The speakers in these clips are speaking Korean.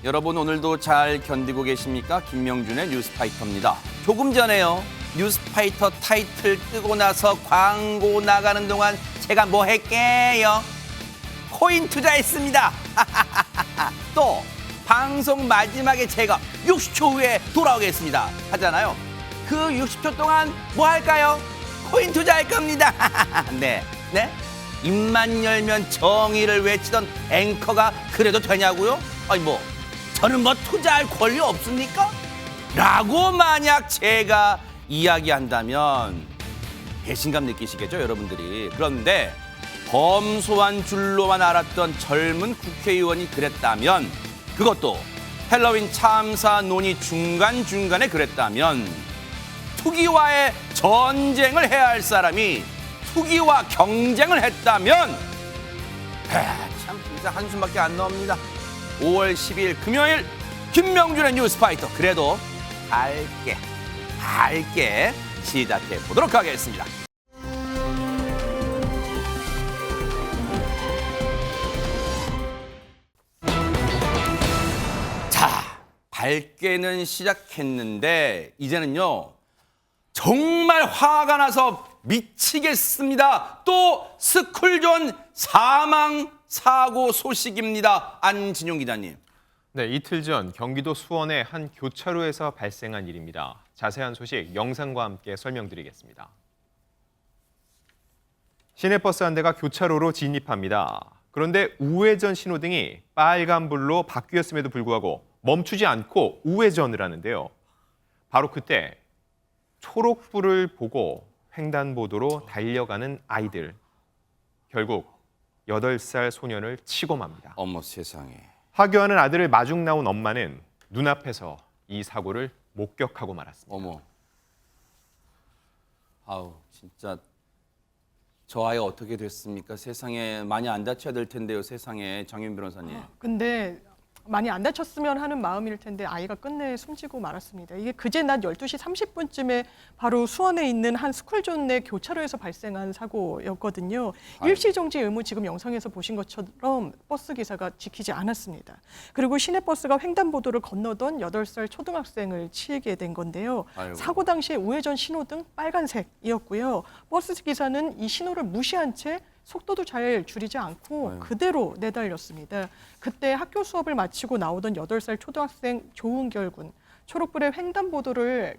여러분 오늘도 잘 견디고 계십니까? 김명준의 뉴스파이터입니다. 조금 전에요. 뉴스파이터 타이틀 뜨고 나서 광고 나가는 동안 제가 뭐 했게요? 코인 투자했습니다. 또 방송 마지막에 제가 60초 후에 돌아오겠습니다 하잖아요. 그 60초 동안 뭐 할까요? 코인 투자할 겁니다. 네. 입만 열면 정의를 외치던 앵커가 그래도 되냐고요? 아니 뭐 저는 뭐 투자할 권리 없습니까? 라고 만약 제가 이야기한다면 배신감 느끼시겠죠, 여러분들이. 그런데 검소한 줄로만 알았던 젊은 국회의원이 그랬다면, 그것도 헬로윈 참사 논의 중간중간에 그랬다면, 투기와의 전쟁을 해야 할 사람이 투기와 경쟁을 했다면 참 진짜 한숨밖에 안 나옵니다. 5월 10일 금요일 김명준의 뉴스파이터, 그래도 밝게 시작해 보도록 하겠습니다. 자, 밝게는 시작했는데 이제는요 정말 화가 나서 미치겠습니다. 또 스쿨존 사망 사고 소식입니다. 안진용 기자님. 네, 이틀 전 경기도 수원의 한 교차로에서 발생한 일입니다. 자세한 소식 영상과 함께 설명드리겠습니다. 시내버스 한 대가 교차로로 진입합니다. 그런데 우회전 신호등이 빨간불로 바뀌었음에도 불구하고 멈추지 않고 우회전을 하는데요. 바로 그때 초록불을 보고 횡단보도로 달려가는 아이들. 결국 8살 소년을 치고 맙니다. 어머 세상에. 하교하는 아들을 마중 나온 엄마는 눈앞에서 이 사고를 목격하고 말았습니다. 어머. 아우 진짜 저 아이 어떻게 됐습니까? 세상에 많이 안 다쳐야 될 텐데요. 세상에 장윤 변호사님. 근데 많이 안 다쳤으면 하는 마음일 텐데 아이가 끝내 숨지고 말았습니다. 이게 그제 낮 12시 30분쯤에 바로 수원에 있는 한 스쿨존 내 교차로에서 발생한 사고였거든요. 일시 정지 의무 지금 영상에서 보신 것처럼 버스 기사가 지키지 않았습니다. 그리고 시내버스가 횡단보도를 건너던 8살 초등학생을 치게 된 건데요. 아이고. 사고 당시에 우회전 신호등 빨간색이었고요. 버스 기사는 이 신호를 무시한 채 속도도 잘 줄이지 않고 그대로 내달렸습니다. 그때 학교 수업을 마치고 나오던 8살 초등학생 조은결 군, 초록불의 횡단보도를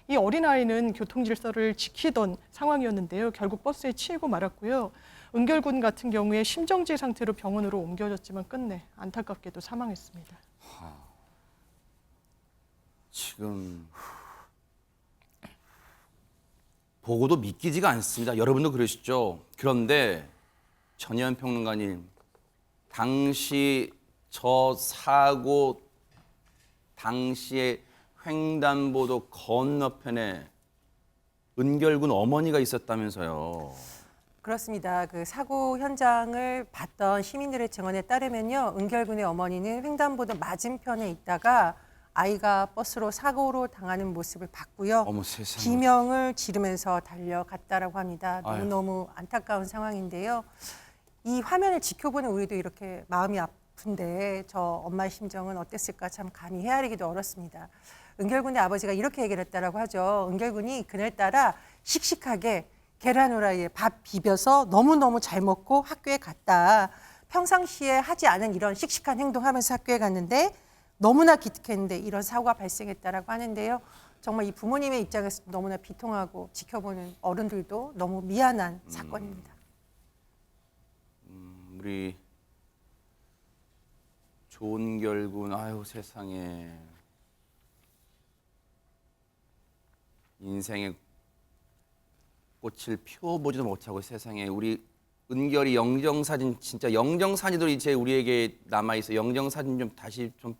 이 어린아이는 교통질서를 지키던 상황이었는데요. 결국 버스에 치이고 말았고요. 은결 군 같은 경우에 심정지 상태로 병원으로 옮겨졌지만 끝내 안타깝게도 사망했습니다. 지금 보고도 믿기지가 않습니다. 여러분도 그러시죠? 그런데 전혜연 평론가님, 당시 저 사고 당시에 횡단보도 건너편에 은결군 어머니가 있었다면서요. 그렇습니다. 그 사고 현장을 봤던 시민들의 증언에 따르면요, 은결군의 어머니는 횡단보도 맞은편에 있다가 아이가 버스로 사고로 당하는 모습을 봤고요. 어머 세상에. 비명을 지르면서 달려갔다라고 합니다. 아유. 너무너무 안타까운 상황인데요. 이 화면을 지켜보는 우리도 이렇게 마음이 아픈데 저 엄마의 심정은 어땠을까 참 감히 헤아리기도 어렵습니다. 은결군의 아버지가 이렇게 얘기를 했다라고 하죠. 은결군이 그날따라 씩씩하게 계란 후라이에 밥 비벼서 너무너무 잘 먹고 학교에 갔다. 평상시에 하지 않은 이런 씩씩한 행동하면서 학교에 갔는데 너무나 기특했는데 이런 사고가 발생했다라고 하는데요. 정말 이 부모님의 입장에서 너무나 비통하고 지켜보는 어른들도 너무 미안한 사건입니다. 우리 조은결군, 아유 세상에. 인생의 꽃을 피워보지도 못하고 세상에. 우리 은결이 영정사진, 진짜 영정사진도 이제 우리에게 남아있어. 영정사진 좀 다시 좀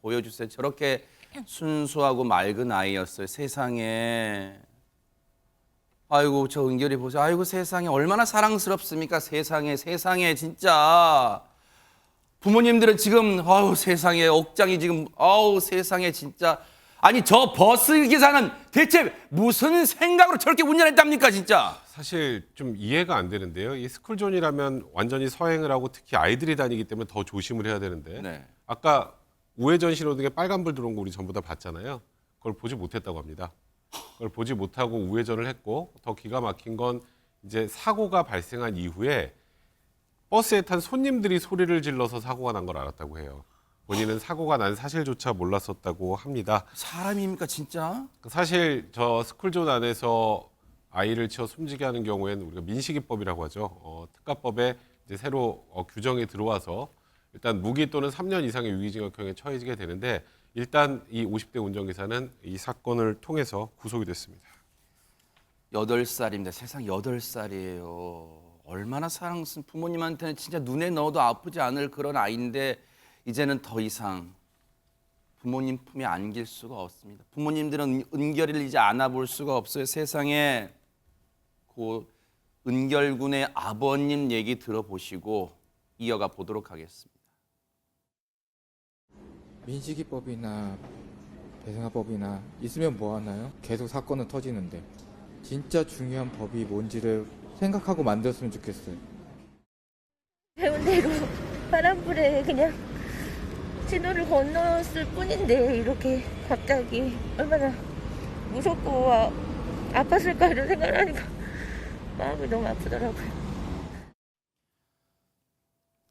보여주세요. 저렇게 순수하고 맑은 아이였어요. 세상에. 아이고 저 은결이 보세요. 아이고 세상에 얼마나 사랑스럽습니까? 세상에 진짜. 부모님들은 지금 아우 세상에 억장이 지금 아우 세상에 진짜. 아니 저 버스 기사는 대체 무슨 생각으로 저렇게 운전했답니까 진짜? 사실 좀 이해가 안 되는데요. 이 스쿨존이라면 완전히 서행을 하고 특히 아이들이 다니기 때문에 더 조심을 해야 되는데 네. 아까 우회전 신호등에 빨간불 들어온 거 우리 전부 다 봤잖아요. 그걸 보지 못했다고 합니다. 그걸 보지 못하고 우회전을 했고 더 기가 막힌 건 이제 사고가 발생한 이후에 버스에 탄 손님들이 소리를 질러서 사고가 난 걸 알았다고 해요. 본인은 사고가 난 사실조차 몰랐었다고 합니다. 사람입니까 진짜? 사실 저 스쿨존 안에서 아이를 치어 숨지게 하는 경우에는 우리가 민식이법이라고 하죠. 특가법에 이제 새로 규정이 들어와서 일단 무기 또는 3년 이상의 유기징역형에 처해지게 되는데 일단 이 50대 운전기사는 이 사건을 통해서 구속이 됐습니다. 8살입니다. 세상 8살이에요. 얼마나 사랑스러운 부모님한테는 진짜 눈에 넣어도 아프지 않을 그런 아이인데 이제는 더 이상 부모님 품에 안길 수가 없습니다. 부모님들은 은결이를 이제 안아볼 수가 없어요. 세상에 그 은결군의 아버님 얘기 들어보시고 이어가 보도록 하겠습니다. 민식이법이나 배상화법이나 있으면 뭐 하나요? 계속 사건은 터지는데 진짜 중요한 법이 뭔지를 생각하고 만들었으면 좋겠어요. 배운 대로 파란불에 그냥 신호를 건넜을 뿐인데 이렇게 갑자기 얼마나 무섭고 아팠을까 이런 생각을 하니까 마음이 너무 아프더라고요.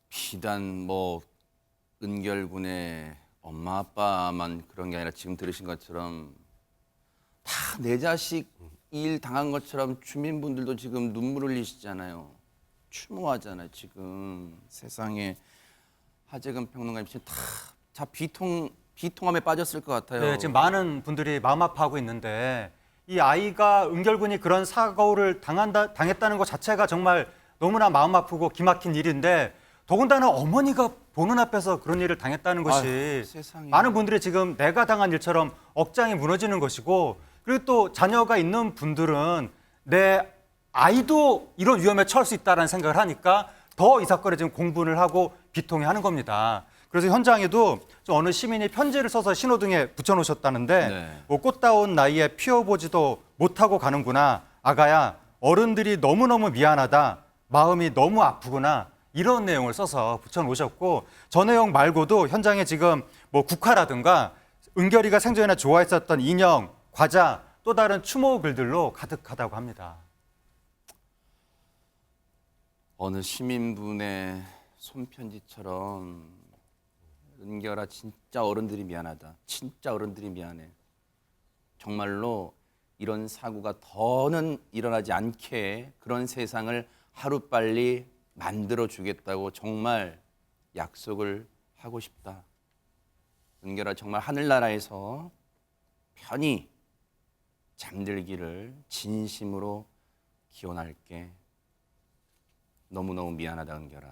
비단 뭐 은결군의 엄마 아빠만 그런 게 아니라 지금 들으신 것처럼 다 내 자식 일 당한 것처럼 주민분들도 지금 눈물 흘리시잖아요. 추모하잖아요. 지금 세상에 하재근 평론가님 지금 다 비통함에 빠졌을 것 같아요. 네, 지금 많은 분들이 마음 아파하고 있는데 이 아이가 은결군이 그런 사고를 당했다는 것 자체가 정말 너무나 마음 아프고 기막힌 일인데 더군다나 어머니가 보는 앞에서 그런 일을 당했다는 것이 아유, 세상에. 많은 분들이 지금 내가 당한 일처럼 억장이 무너지는 것이고 그리고 또 자녀가 있는 분들은 내 아이도 이런 위험에 처할 수 있다는 생각을 하니까 더 이 사건에 지금 공분을 하고 비통해하는 겁니다. 그래서 현장에도 좀 어느 시민이 편지를 써서 신호등에 붙여놓으셨다는데 네. 뭐 꽃다운 나이에 피워보지도 못하고 가는구나. 아가야 어른들이 너무너무 미안하다. 마음이 너무 아프구나. 이런 내용을 써서 붙여놓으셨고 저 내용 말고도 현장에 지금 뭐 국화라든가 은결이가 생전에 좋아했었던 인형, 과자 또 다른 추모 글들로 가득하다고 합니다. 어느 시민분의 손편지처럼 은결아 진짜 어른들이 미안하다. 진짜 어른들이 미안해. 정말로 이런 사고가 더는 일어나지 않게 그런 세상을 하루빨리 만들어주겠다고 정말 약속을 하고 싶다. 은결아 정말 하늘나라에서 편히 잠들기를 진심으로 기원할게. 너무너무 미안하다 은결아.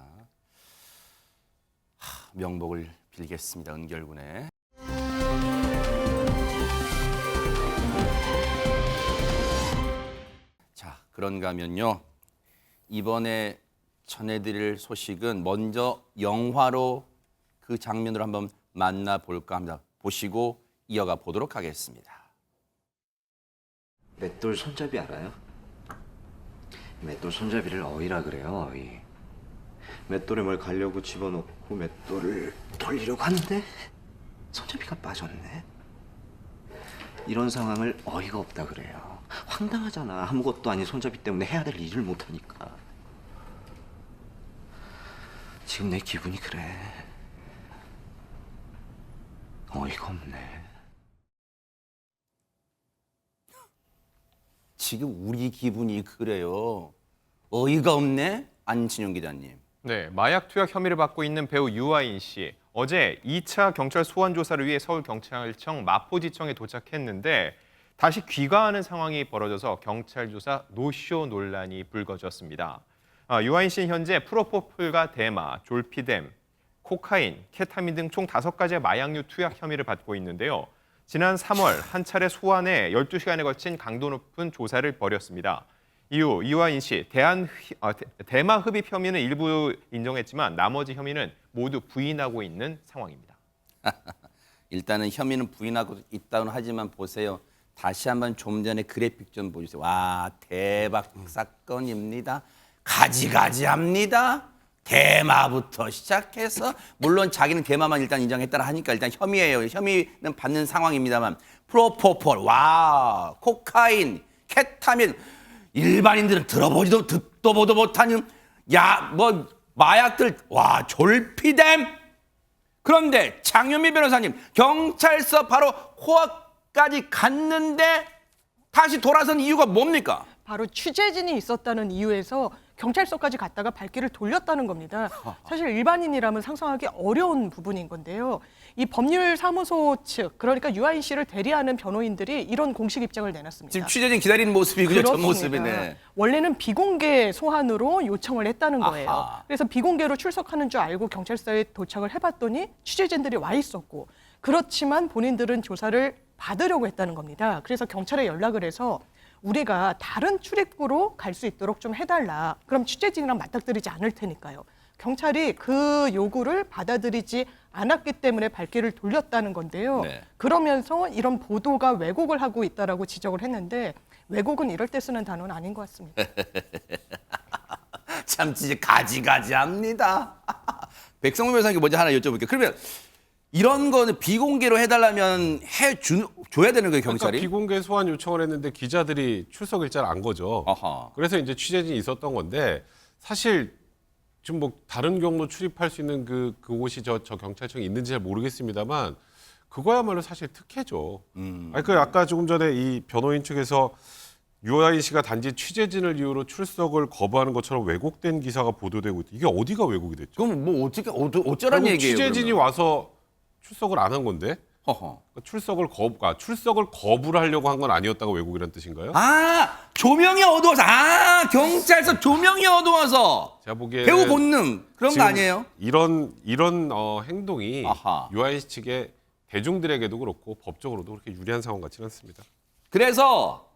명복을 빌겠습니다. 은결군의. 자, 그런가 하면요. 이번에 전해드릴 소식은 먼저 영화로 그 장면을 한번 만나볼까 합니다. 보시고 이어가 보도록 하겠습니다. 맷돌 손잡이 알아요? 맷돌 손잡이를 어이라 그래요, 어이. 맷돌에 뭘 가려고 집어넣고 맷돌을 돌리려고 하는데 손잡이가 빠졌네. 이런 상황을 어이가 없다 그래요. 황당하잖아. 아무것도 아닌 손잡이 때문에 해야 될 일을 못하니까. 지금 내 기분이 그래. 어이가 없네. 지금 우리 기분이 그래요. 어이가 없네? 안진용 기자님. 네, 마약 투약 혐의를 받고 있는 배우 유아인 씨. 어제 2차 경찰 소환 조사를 위해 서울경찰청 마포지청에 도착했는데 다시 귀가하는 상황이 벌어져서 경찰 조사 노쇼 논란이 불거졌습니다. 유아인 씨는 현재 프로포폴과 대마, 졸피뎀, 코카인, 케타민 등 총 5가지의 마약류 투약 혐의를 받고 있는데요. 지난 3월 한 차례 소환해 12시간에 걸친 강도 높은 조사를 벌였습니다. 이후 유아인 씨 대마 흡입 혐의는 일부 인정했지만 나머지 혐의는 모두 부인하고 있는 상황입니다. 일단은 혐의는 부인하고 있다고는 하지만 보세요. 다시 한번 좀 전에 그래픽 좀 보여주세요. 와, 대박 사건입니다. 가지가지합니다. 대마부터 시작해서 물론 자기는 대마만 일단 인정했다라 하니까 일단 혐의예요. 혐의는 받는 상황입니다만 프로포폴, 와, 코카인, 케타민 일반인들은 들어보지도 듣도 보도 못하는 뭐 마약들, 와, 졸피뎀. 그런데 장윤미 변호사님 경찰서 바로 코앞까지 갔는데 다시 돌아선 이유가 뭡니까? 바로 취재진이 있었다는 이유에서 경찰서까지 갔다가 발길을 돌렸다는 겁니다. 사실 일반인이라면 상상하기 어려운 부분인 건데요. 이 법률사무소 측, 그러니까 유아인 씨를 대리하는 변호인들이 이런 공식 입장을 내놨습니다. 지금 취재진 기다리는 모습이 그죠? 전 그렇습니다. 모습이네. 원래는 비공개 소환으로 요청을 했다는 거예요. 아하. 그래서 비공개로 출석하는 줄 알고 경찰서에 도착을 해봤더니 취재진들이 와 있었고, 그렇지만 본인들은 조사를 받으려고 했다는 겁니다. 그래서 경찰에 연락을 해서 우리가 다른 출입구로 갈 수 있도록 좀 해달라. 그럼 취재진이랑 맞닥뜨리지 않을 테니까요. 경찰이 그 요구를 받아들이지 않았기 때문에 발길을 돌렸다는 건데요. 네. 그러면서 이런 보도가 왜곡을 하고 있다라고 지적을 했는데, 왜곡은 이럴 때 쓰는 단어는 아닌 것 같습니다. 참 진짜 가지가지합니다. 백성문 변호사님께 먼저 하나 여쭤볼게요. 그러면 이런 거는 비공개로 해달라면 줘야 되는 거예요, 경찰이? 그러니까 비공개 소환 요청을 했는데 기자들이 출석 일자를 안 거죠. 아하. 그래서 이제 취재진이 있었던 건데 사실 지금 뭐 다른 경로 출입할 수 있는 그곳이 저 경찰청이 있는지 잘 모르겠습니다만 그거야말로 사실 특혜죠. 아니 그 아까 조금 전에 이 변호인 측에서 유아인 씨가 단지 취재진을 이유로 출석을 거부하는 것처럼 왜곡된 기사가 보도되고 있다. 이게 어디가 왜곡이 됐죠? 그럼 뭐 어쩌란 결국 얘기예요? 취재진이 그러면? 와서 출석을 안 한 건데 허허. 출석을 거부를 하려고 한 건 아니었다고 왜곡이라는 뜻인가요? 아, 조명이 어두워서. 아, 경찰서 조명이 어두워서. 제가 보기에는 배우 본능 그런 거 지금 아니에요? 이런 행동이 아하. 유아인 씨 측의 대중들에게도 그렇고 법적으로도 그렇게 유리한 상황 같지는 않습니다. 그래서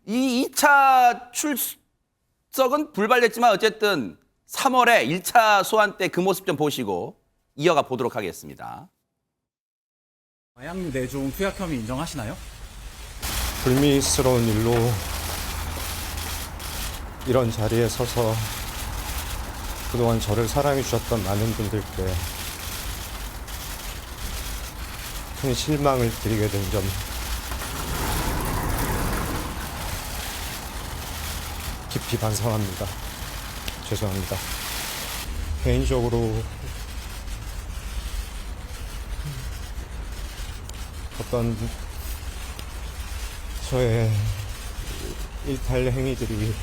이 2차 출석은 불발됐지만 어쨌든 3월에 1차 소환 때 그 모습 좀 보시고 이어가 보도록 하겠습니다. 마약 내종 투약 혐의 인정하시나요? 불미스러운 일로 이런 자리에 서서 그동안 저를 사랑해 주셨던 많은 분들께 큰 실망을 드리게 된 점 깊이 반성합니다. 죄송합니다. 개인적으로 어떤 저의 일탈 행위들이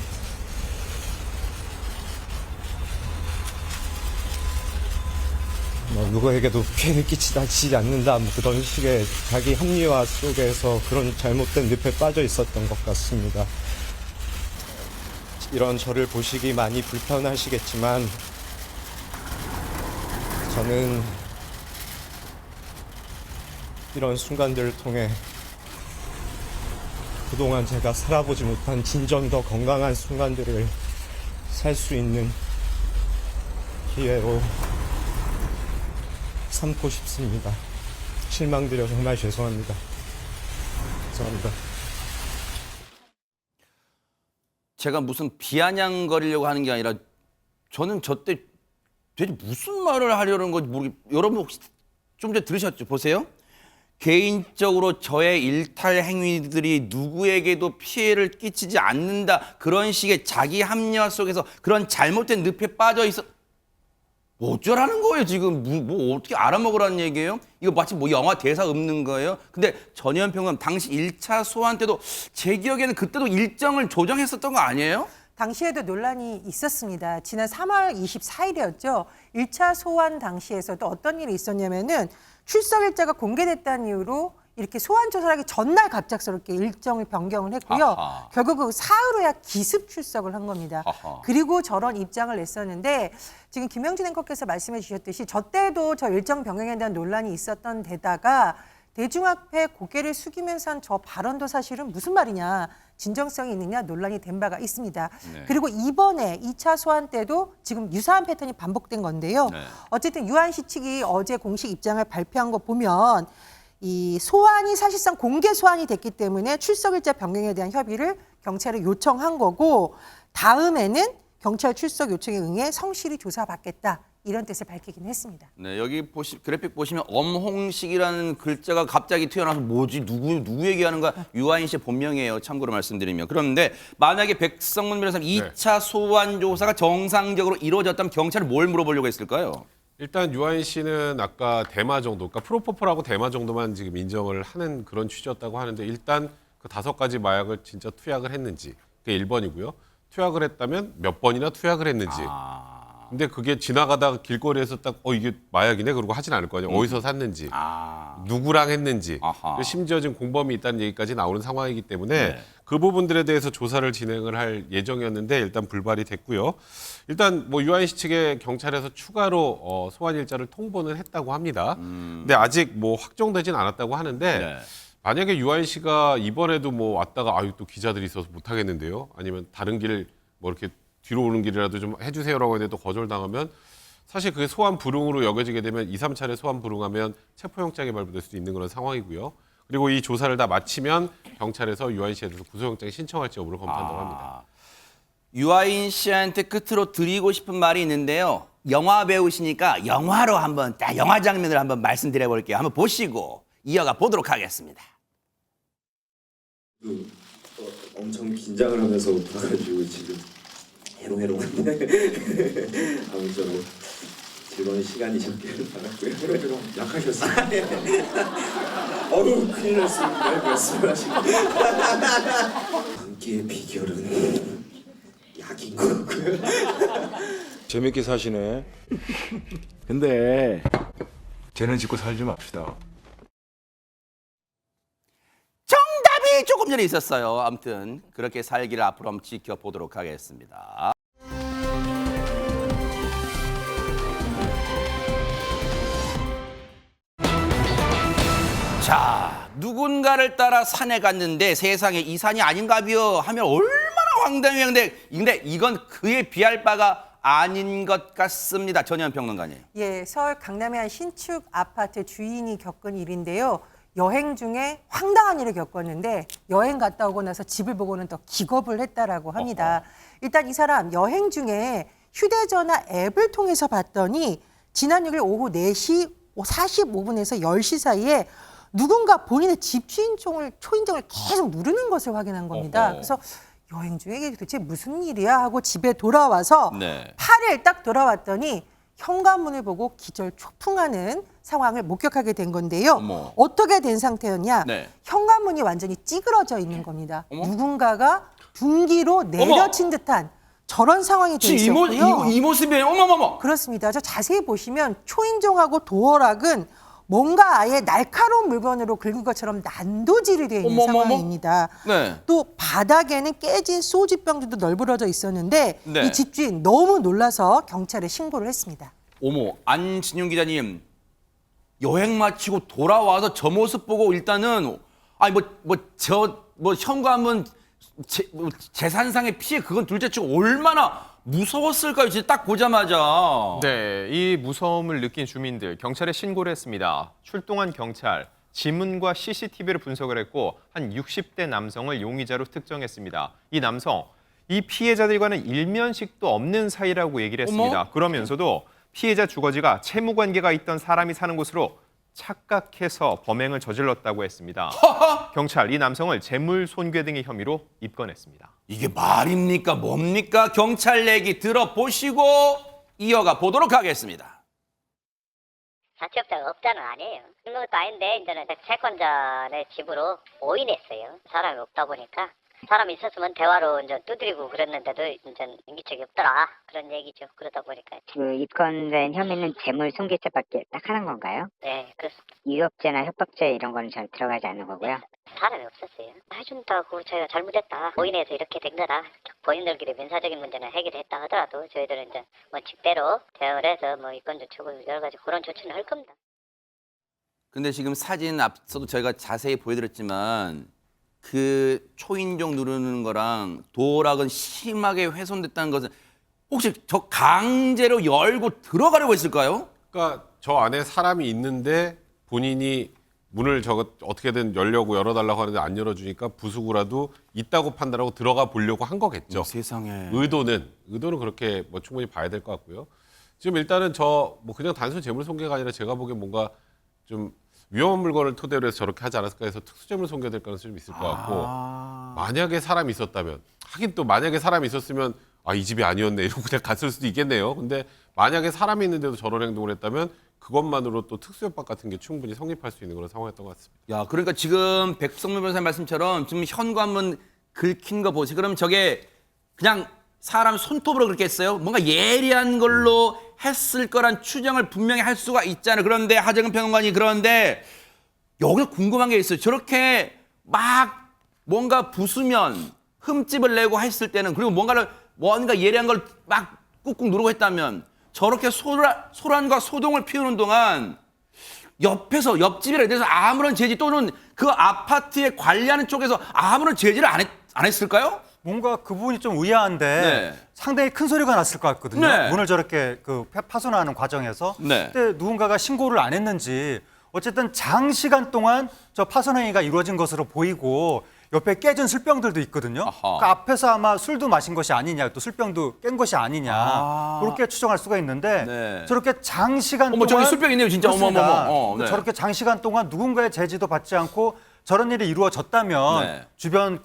누구에게도 피해를 끼치지 않는다 그런 식의 자기 합리화 속에서 그런 잘못된 늪에 빠져 있었던 것 같습니다. 이런 저를 보시기 많이 불편하시겠지만 저는 이런 순간들을 통해 그동안 제가 살아보지 못한 진정 더 건강한 순간들을 살 수 있는 기회로 삼고 싶습니다. 실망드려 정말 죄송합니다. 죄송합니다. 제가 무슨 비아냥거리려고 하는 게 아니라 저는 저때 대체 무슨 말을 하려는 건지 모르겠. 여러분 혹시 좀 전에 들으셨죠? 보세요. 개인적으로 저의 일탈 행위들이 누구에게도 피해를 끼치지 않는다. 그런 식의 자기 합리화 속에서 그런 잘못된 늪에 빠져 있어. 뭐 어쩌라는 거예요 지금? 뭐 어떻게 알아먹으라는 얘기예요? 이거 마치 뭐 영화 대사 읊는 거예요? 근데 전현 평론 당시 1차 소환 때도 제 기억에는 그때도 일정을 조정했었던 거 아니에요? 당시에도 논란이 있었습니다. 지난 3월 24일이었죠. 1차 소환 당시에서도 어떤 일이 있었냐면은 출석 일자가 공개됐다는 이유로 이렇게 소환 조사를 하기 전날 갑작스럽게 일정을 변경을 했고요. 아하. 결국 그 사흘후야 기습 출석을 한 겁니다. 아하. 그리고 저런 입장을 냈었는데 지금 김영진 앵커께서 말씀해 주셨듯이 저 때도 저 일정 변경에 대한 논란이 있었던 데다가 대중 앞에 고개를 숙이면서 한 저 발언도 사실은 무슨 말이냐, 진정성이 있느냐 논란이 된 바가 있습니다. 네. 그리고 이번에 2차 소환 때도 지금 유사한 패턴이 반복된 건데요. 네. 어쨌든 유한 씨 측이 어제 공식 입장을 발표한 거 보면 이 소환이 사실상 공개 소환이 됐기 때문에 출석일자 변경에 대한 협의를 경찰에 요청한 거고, 다음에는 경찰 출석 요청에 응해 성실히 조사받겠다. 이런 뜻을 밝히긴 했습니다. 네, 여기 그래픽 보시면 엄홍식이라는 글자가 갑자기 튀어나와서 뭐지 누구 얘기하는가 유아인 씨의 본명이에요. 참고로 말씀드리면. 그런데 만약에 백성문 변호사님 2차 소환 조사가 정상적으로 이루어졌다면 경찰은 뭘 물어보려고 했을까요? 일단 유아인 씨는 아까 대마 정도, 그러니까 프로포폴하고 대마 정도만 지금 인정을 하는 그런 취지였다고 하는데 일단 그 5가지 마약을 진짜 투약을 했는지 그게 1번이고요. 투약을 했다면 몇 번이나 투약을 했는지. 근데 그게 지나가다가 길거리에서 딱 이게 마약이네 그러고 하진 않을 거 아니에요. 어디서 샀는지, 누구랑 했는지, 심지어 지금 공범이 있다는 얘기까지 나오는 상황이기 때문에 네. 그 부분들에 대해서 조사를 진행을 할 예정이었는데 일단 불발이 됐고요. 일단 뭐 유아인 씨 측에 경찰에서 추가로 소환 일자를 통보는 했다고 합니다. 근데 아직 뭐 확정되진 않았다고 하는데 네. 만약에 유아인 씨가 이번에도 뭐 왔다가 또 기자들이 있어서 못 하겠는데요. 아니면 다른 길 뭐 이렇게 뒤로 오는 길이라도 좀 해주세요라고 했는데 또 거절당하면 사실 그게 소환 불응으로 여겨지게 되면 2, 3차례 소환 불응하면 체포영장이 발부될 수도 있는 그런 상황이고요. 그리고 이 조사를 다 마치면 경찰에서 유아인 씨에 대해서 구속영장 신청할지 여부를 검토한다고 합니다. 유아인 씨한테 끝으로 드리고 싶은 말이 있는데요. 영화 배우시니까 영화로 한번 딱 영화 장면을 한번 말씀드려 볼게요. 한번 보시고 이어가 보도록 하겠습니다. 엄청 긴장을 하면서 봐가지고 지금 해롱해롱한데 아무쪼록 즐거운 시간이셨기를 바랐고요. 좀 약하셨어요. 어우 큰일 났습니다. 말씀하시고 감기의 비결은 약인 거고요. 재밌게 사시네. 근데 죄는 짓고 살지 맙시다. 정답이 조금 전에 있었어요. 아무튼 그렇게 살기를 앞으로 한번 지켜보도록 하겠습니다. 자, 누군가를 따라 산에 갔는데 세상에 이 산이 아닌가비요 하면 얼마나 황당한데 근데 이건 그에 비할 바가 아닌 것 같습니다. 전현 평론가님. 예, 서울 강남의 한 신축 아파트 주인이 겪은 일인데요. 여행 중에 황당한 일을 겪었는데 여행 갔다 오고 나서 집을 보고는 더 기겁을 했다라고 합니다. 일단 이 사람 여행 중에 휴대전화 앱을 통해서 봤더니 지난 6일 오후 4시 45분에서 10시 사이에 누군가 본인의 집 초인종을 계속 누르는 것을 확인한 겁니다. 그래서 여행 중에 이게 도대체 무슨 일이야 하고 집에 돌아와서 8일 딱 돌아왔더니 현관문을 보고 기절초풍하는 상황을 목격하게 된 건데요. 어떻게 된 상태였냐? 현관문이 완전히 찌그러져 있는 겁니다. 누군가가 둔기로 내려친 듯한 저런 상황이 돼 있었고요. 이 모습이에요. 어머머머. 그렇습니다. 저 자세히 보시면 초인종하고 도어락은 뭔가 아예 날카로운 물건으로 긁은 것처럼 난도질이 되어 있는 상황입니다. 또 바닥에는 깨진 소주병들도 널브러져 있었는데 이 집주인 너무 놀라서 경찰에 신고를 했습니다. 어머, 안진용 기자님. 여행 마치고 돌아와서 저 모습 보고 일단은 아니 현관문 재산상의 피해 그건 둘째치고 얼마나 무서웠을까요? 진짜 딱 보자마자. 네, 이 무서움을 느낀 주민들 경찰에 신고를 했습니다. 출동한 경찰 지문과 CCTV를 분석을 했고 한 60대 남성을 용의자로 특정했습니다. 이 남성 이 피해자들과는 일면식도 없는 사이라고 얘기를 했습니다. 그러면서도 피해자 주거지가 채무 관계가 있던 사람이 사는 곳으로 착각해서 범행을 저질렀다고 했습니다. 경찰 이 남성을 재물 손괴 등의 혐의로 입건했습니다. 이게 말입니까? 뭡니까? 경찰 얘기 들어보시고 이어가 보도록 하겠습니다. 자취업자가 없다는 아니에요. 그런 것도 아닌데 이제는 채권자의 집으로 오인했어요. 사람이 없다 보니까. 사람이 있었으면 대화로 이제 두드리고 그랬는데도 이제 인기척이 없더라. 그런 얘기죠. 그러다 보니까. 그 입건된 혐의는 재물 손괴죄밖에 딱 하는 건가요? 네, 그렇습니다. 유혹죄나 협박죄 이런 거는 잘 들어가지 않는 거고요. 사람이 없었어요. 해준다고 저희가 잘못했다. 오인해서 이렇게 된 거다. 본인들끼리 민사적인 문제는 해결했다 하더라도 저희들은 이제 뭐 직대로 대응을 해서 뭐 입건 조치고 여러 가지 그런 조치는 할 겁니다. 근데 지금 사진 앞서도 저희가 자세히 보여드렸지만 그 초인종 누르는 거랑 도어락은 심하게 훼손됐다는 것은 혹시 저 강제로 열고 들어가려고 했을까요? 그러니까 저 안에 사람이 있는데 본인이 문을 저거 어떻게든 열어달라고 하는데 안 열어주니까 부수고라도 있다고 판단하고 들어가 보려고 한 거겠죠. 세상에. 의도는 그렇게 뭐 충분히 봐야 될 것 같고요. 지금 일단은 뭐 그냥 단순 재물 손괴가 아니라 제가 보기엔 뭔가 좀 위험한 물건을 토대로 해서 저렇게 하지 않았을까 해서 특수재물 손괴될 가능성이 좀 있을 것 같고 만약에 사람이 있었다면 하긴 또 만약에 사람이 있었으면 이 집이 아니었네 이러고 그냥 갔을 수도 있겠네요. 근데 만약에 사람이 있는데도 저런 행동을 했다면 그것만으로 또 특수협박 같은 게 충분히 성립할 수 있는 그런 상황이었던 것 같습니다. 야, 그러니까 지금 백성문 변호사님 말씀처럼 지금 현관문 긁힌 거 보세요. 그럼 저게 그냥 사람 손톱으로 그렇게 했어요? 뭔가 예리한 걸로 했을 거란 추정을 분명히 할 수가 있잖아요. 그런데 하재근 평론가님 그런데 여기서 궁금한 게 있어요. 저렇게 막 뭔가 부수면 흠집을 내고 했을 때는 그리고 뭔가 예리한 걸 막 꾹꾹 누르고 했다면 저렇게 소란과 소동을 피우는 동안 옆에서 옆집이라 돼서 아무런 제지 또는 그 아파트에 관리하는 쪽에서 아무런 제지를 안 했을까요? 뭔가 그 부분이 좀 의아한데 네. 상당히 큰 소리가 났을 것 같거든요. 네. 문을 저렇게 파손하는 과정에서 네. 그때 누군가가 신고를 안 했는지 어쨌든 장시간 동안 저 파손 행위가 이루어진 것으로 보이고 옆에 깨진 술병들도 있거든요. 그 앞에서 아마 술도 마신 것이 아니냐, 또 술병도 깬 것이 아니냐 그렇게 추정할 수가 있는데 네. 저렇게 장시간 동안 저기 술병 있네요, 진짜. 그렇습니다. 네. 저렇게 장시간 동안 누군가의 제지도 받지 않고 저런 일이 이루어졌다면 네. 주변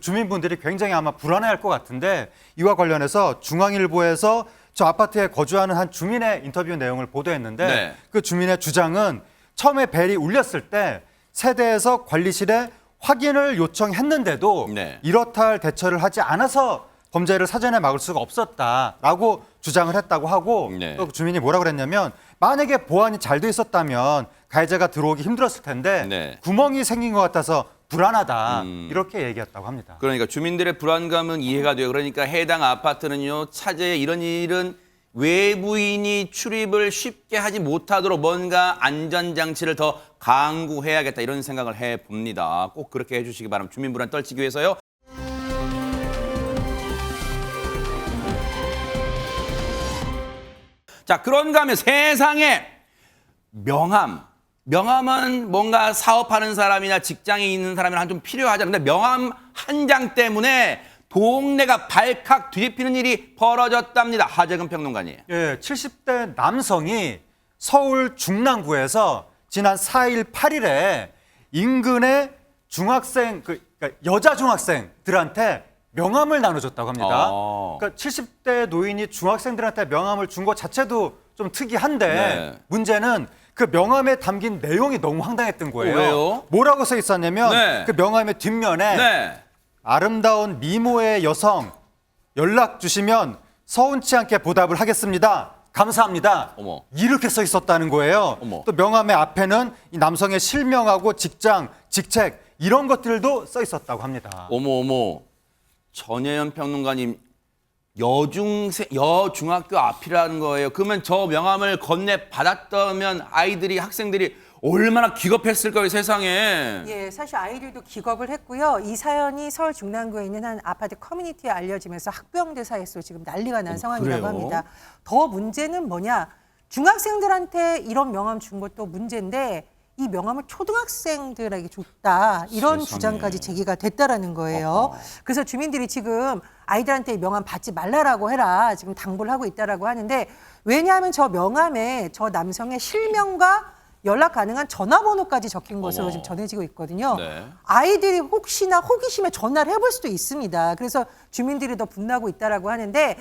주민분들이 굉장히 아마 불안해할 것 같은데 이와 관련해서 중앙일보에서 저 아파트에 거주하는 한 주민의 인터뷰 내용을 보도했는데 네. 그 주민의 주장은 처음에 벨이 울렸을 때 세대에서 관리실에 확인을 요청했는데도 네. 이렇다 할 대처를 하지 않아서 범죄를 사전에 막을 수가 없었다라고 주장을 했다고 하고 네. 또 주민이 뭐라고 그랬냐면 만약에 보안이 잘 돼 있었다면 가해자가 들어오기 힘들었을 텐데 네. 구멍이 생긴 것 같아서 불안하다 이렇게 얘기했다고 합니다. 그러니까 주민들의 불안감은 이해가 돼요. 그러니까 해당 아파트는요, 차제에 이런 일은 외부인이 출입을 쉽게 하지 못하도록 뭔가 안전장치를 더 강구해야겠다 이런 생각을 해봅니다. 꼭 그렇게 해주시기 바랍니다. 주민 불안 떨치기 위해서요. 자, 그런가 하면 세상에 명함은 뭔가 사업하는 사람이나 직장에 있는 사람이나 좀 필요하잖아요. 근데 명함 한 장 때문에 동네가 발칵 뒤집히는 일이 벌어졌답니다. 하재근 평론가님. 예, 70대 남성이 서울 중랑구에서 지난 4일, 8일에 인근의 중학생, 그러니까 여자 중학생들한테 명함을 나눠줬다고 합니다. 그러니까 70대 노인이 중학생들한테 명함을 준 것 자체도 좀 특이한데 네. 문제는 그 명함에 담긴 내용이 너무 황당했던 거예요. 왜요? 뭐라고 써 있었냐면 네. 그 명함의 뒷면에 네. 아름다운 미모의 여성 연락 주시면 서운치 않게 보답을 하겠습니다. 감사합니다. 어머. 이렇게 써 있었다는 거예요. 어머. 또 명함의 앞에는 이 남성의 실명하고 직장, 직책 이런 것들도 써 있었다고 합니다. 어머. 전혜연 평론가님, 여중학교 앞이라는 거예요. 그러면 저 명함을 건네받았다면 학생들이 얼마나 기겁했을 거예요, 세상에. 예, 사실 아이들도 기겁을 했고요. 이 사연이 서울 중랑구에 있는 한 아파트 커뮤니티에 알려지면서 학부형들 사이에서 지금 난리가 난 상황이라고 그래요? 합니다. 더 문제는 뭐냐? 중학생들한테 이런 명함 준 것도 문제인데 이 명함을 초등학생들에게 줬다. 이런 세상에. 주장까지 제기가 됐다라는 거예요. 그래서 주민들이 지금 아이들한테 이 명함 받지 말라라고 해라. 지금 당부를 하고 있다라고 하는데 왜냐하면 저 명함에 저 남성의 실명과 연락 가능한 전화번호까지 적힌 것으로 지금 전해지고 있거든요. 네. 아이들이 혹시나 호기심에 전화를 해볼 수도 있습니다. 그래서 주민들이 더 분노하고 있다라고 하는데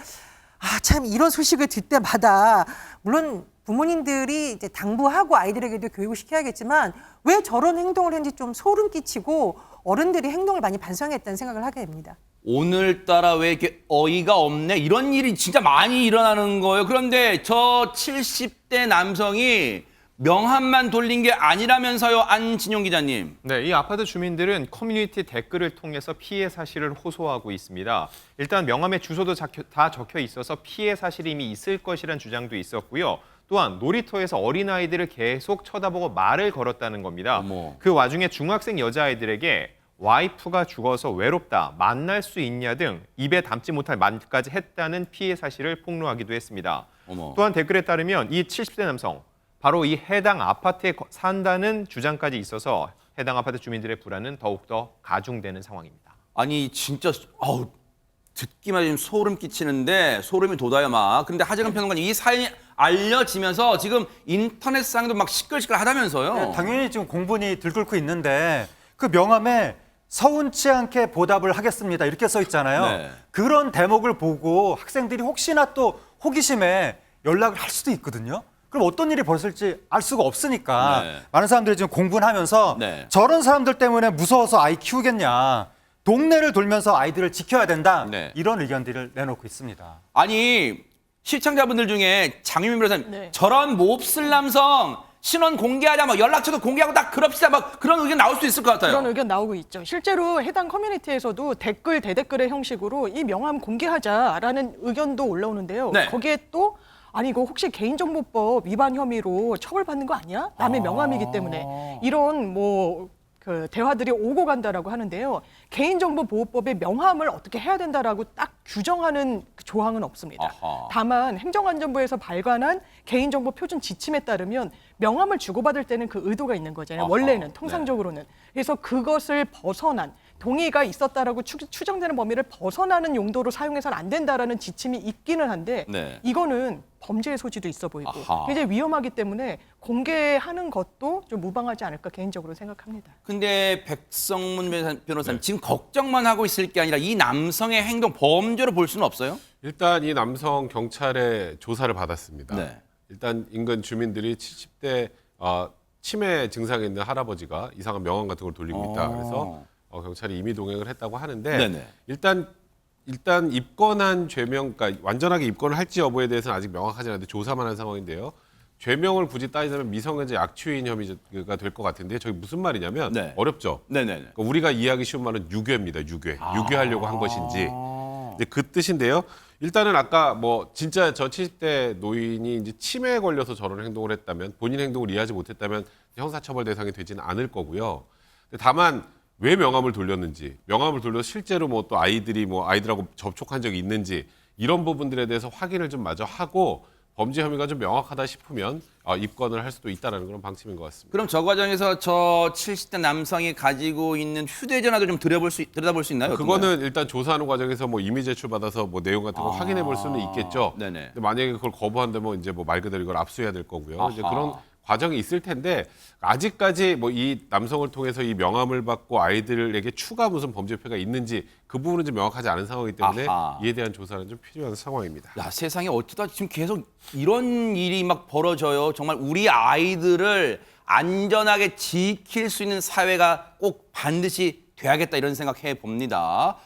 참 이런 소식을 듣 때마다 물론 부모님들이 이제 당부하고 아이들에게도 교육을 시켜야겠지만 왜 저런 행동을 했는지 좀 소름 끼치고 어른들이 행동을 많이 반성했다는 생각을 하게 됩니다. 오늘따라 왜 이렇게 어이가 없네? 이런 일이 진짜 많이 일어나는 거예요. 그런데 저 70대 남성이 명함만 돌린 게 아니라면서요, 안진용 기자님. 네, 이 아파트 주민들은 커뮤니티 댓글을 통해서 피해 사실을 호소하고 있습니다. 일단 명함에 주소도 다 적혀 있어서 피해 사실이 이미 있을 것이라는 주장도 있었고요. 또한 놀이터에서 어린아이들을 계속 쳐다보고 말을 걸었다는 겁니다. 어머. 그 와중에 중학생 여자아이들에게 와이프가 죽어서 외롭다, 만날 수 있냐 등 입에 담지 못할 말까지 했다는 피해 사실을 폭로하기도 했습니다. 어머. 또한 댓글에 따르면 이 70대 남성, 바로 이 해당 아파트에 산다는 주장까지 있어서 해당 아파트 주민들의 불안은 더욱더 가중되는 상황입니다. 아니 진짜 듣기만 해도 지금 소름 끼치는데 소름이 돋아요 막. 그런데 하재근 평론가님 이 사연이 알려지면서 지금 인터넷상도 막 시끌시끌하다면서요. 네, 당연히 지금 공분이 들끓고 있는데 그 명함에 서운치 않게 보답을 하겠습니다 이렇게 써 있잖아요. 네. 그런 대목을 보고 학생들이 혹시나 또 호기심에 연락을 할 수도 있거든요. 그럼 어떤 일이 벌어질지 알 수가 없으니까 네. 많은 사람들이 지금 공분하면서 네. 저런 사람들 때문에 무서워서 아이 키우겠냐. 동네를 돌면서 아이들을 지켜야 된다. 네. 이런 의견들을 내놓고 있습니다. 아니 시청자분들 중에 장유민 변호사님 네. 저런 몹쓸 남성 신원 공개하자 막 연락처도 공개하고 딱 그럽시다 막 그런 의견 나올 수 있을 것 같아요. 그런 의견 나오고 있죠. 실제로 해당 커뮤니티에서도 댓글 대댓글의 형식으로 이 명함 공개하자라는 의견도 올라오는데요. 네. 거기에 또 아니 이거 혹시 개인정보법 위반 혐의로 처벌받는 거 아니야? 남의 명함이기 때문에 이런 그 대화들이 오고 간다라고 하는데요. 개인정보보호법의 명함을 어떻게 해야 된다라고 딱 규정하는 그 조항은 없습니다. 아하. 다만 행정안전부에서 발간한 개인정보 표준 지침에 따르면 명함을 주고받을 때는 그 의도가 있는 거잖아요. 아하. 원래는 통상적으로는. 그래서 그것을 벗어난 동의가 있었다라고 추정되는 범위를 벗어나는 용도로 사용해서는 안 된다라는 지침이 있기는 한데 네. 이거는 범죄의 소지도 있어 보이고 아하. 굉장히 위험하기 때문에 공개하는 것도 좀 무방하지 않을까 개인적으로 생각합니다. 근데 백성문 변호사님 지금 걱정만 하고 있을 게 아니라 이 남성의 행동 범죄로 볼 수는 없어요? 일단 이 남성 경찰에 조사를 받았습니다. 네. 일단 인근 주민들이 70대 치매 증상이 있는 할아버지가 이상한 명함 같은 걸 돌리고 있다. 그래서 경찰이 임의 동행을 했다고 하는데 네네. 일단 입건한 죄명, 그러니까 완전하게 입건을 할지 여부에 대해서는 아직 명확하지 않은데 조사만 한 상황인데요. 죄명을 굳이 따지자면 미성년자 약취인 혐의가 될 것 같은데 저게 무슨 말이냐면 네. 어렵죠. 네네네. 그러니까 우리가 이해하기 쉬운 말은 유괴입니다. 유괴하려고 한 것인지. 이제 그 뜻인데요. 일단은 아까 진짜 저 70대 노인이 이제 치매에 걸려서 저런 행동을 했다면 본인 행동을 이해하지 못했다면 형사처벌 대상이 되지는 않을 거고요. 다만 왜 명함을 돌렸는지, 명함을 돌려서 실제로 또 아이들하고 접촉한 적이 있는지 이런 부분들에 대해서 확인을 좀 마저 하고 범죄 혐의가 좀 명확하다 싶으면 입건을 할 수도 있다는 그런 방침인 것 같습니다. 그럼 저 과정에서 저 70대 남성이 가지고 있는 휴대전화도 좀 들여다볼 수 있나요? 그거는 일단 조사하는 과정에서 임의 제출받아서 내용 같은 거 확인해 볼 수는 있겠죠. 네네. 근데 만약에 그걸 거부한다면 이제 말 그대로 이걸 압수해야 될 거고요. 아하. 이제 그런 과정이 있을 텐데 아직까지 이 남성을 통해서 이 명함을 받고 아이들에게 추가 무슨 범죄표가 있는지 그 부분은 좀 명확하지 않은 상황이기 때문에 아하. 이에 대한 조사는 좀 필요한 상황입니다. 야, 세상에 어쩌다 지금 계속 이런 일이 막 벌어져요. 정말 우리 아이들을 안전하게 지킬 수 있는 사회가 꼭 반드시 돼야겠다 이런 생각해 봅니다.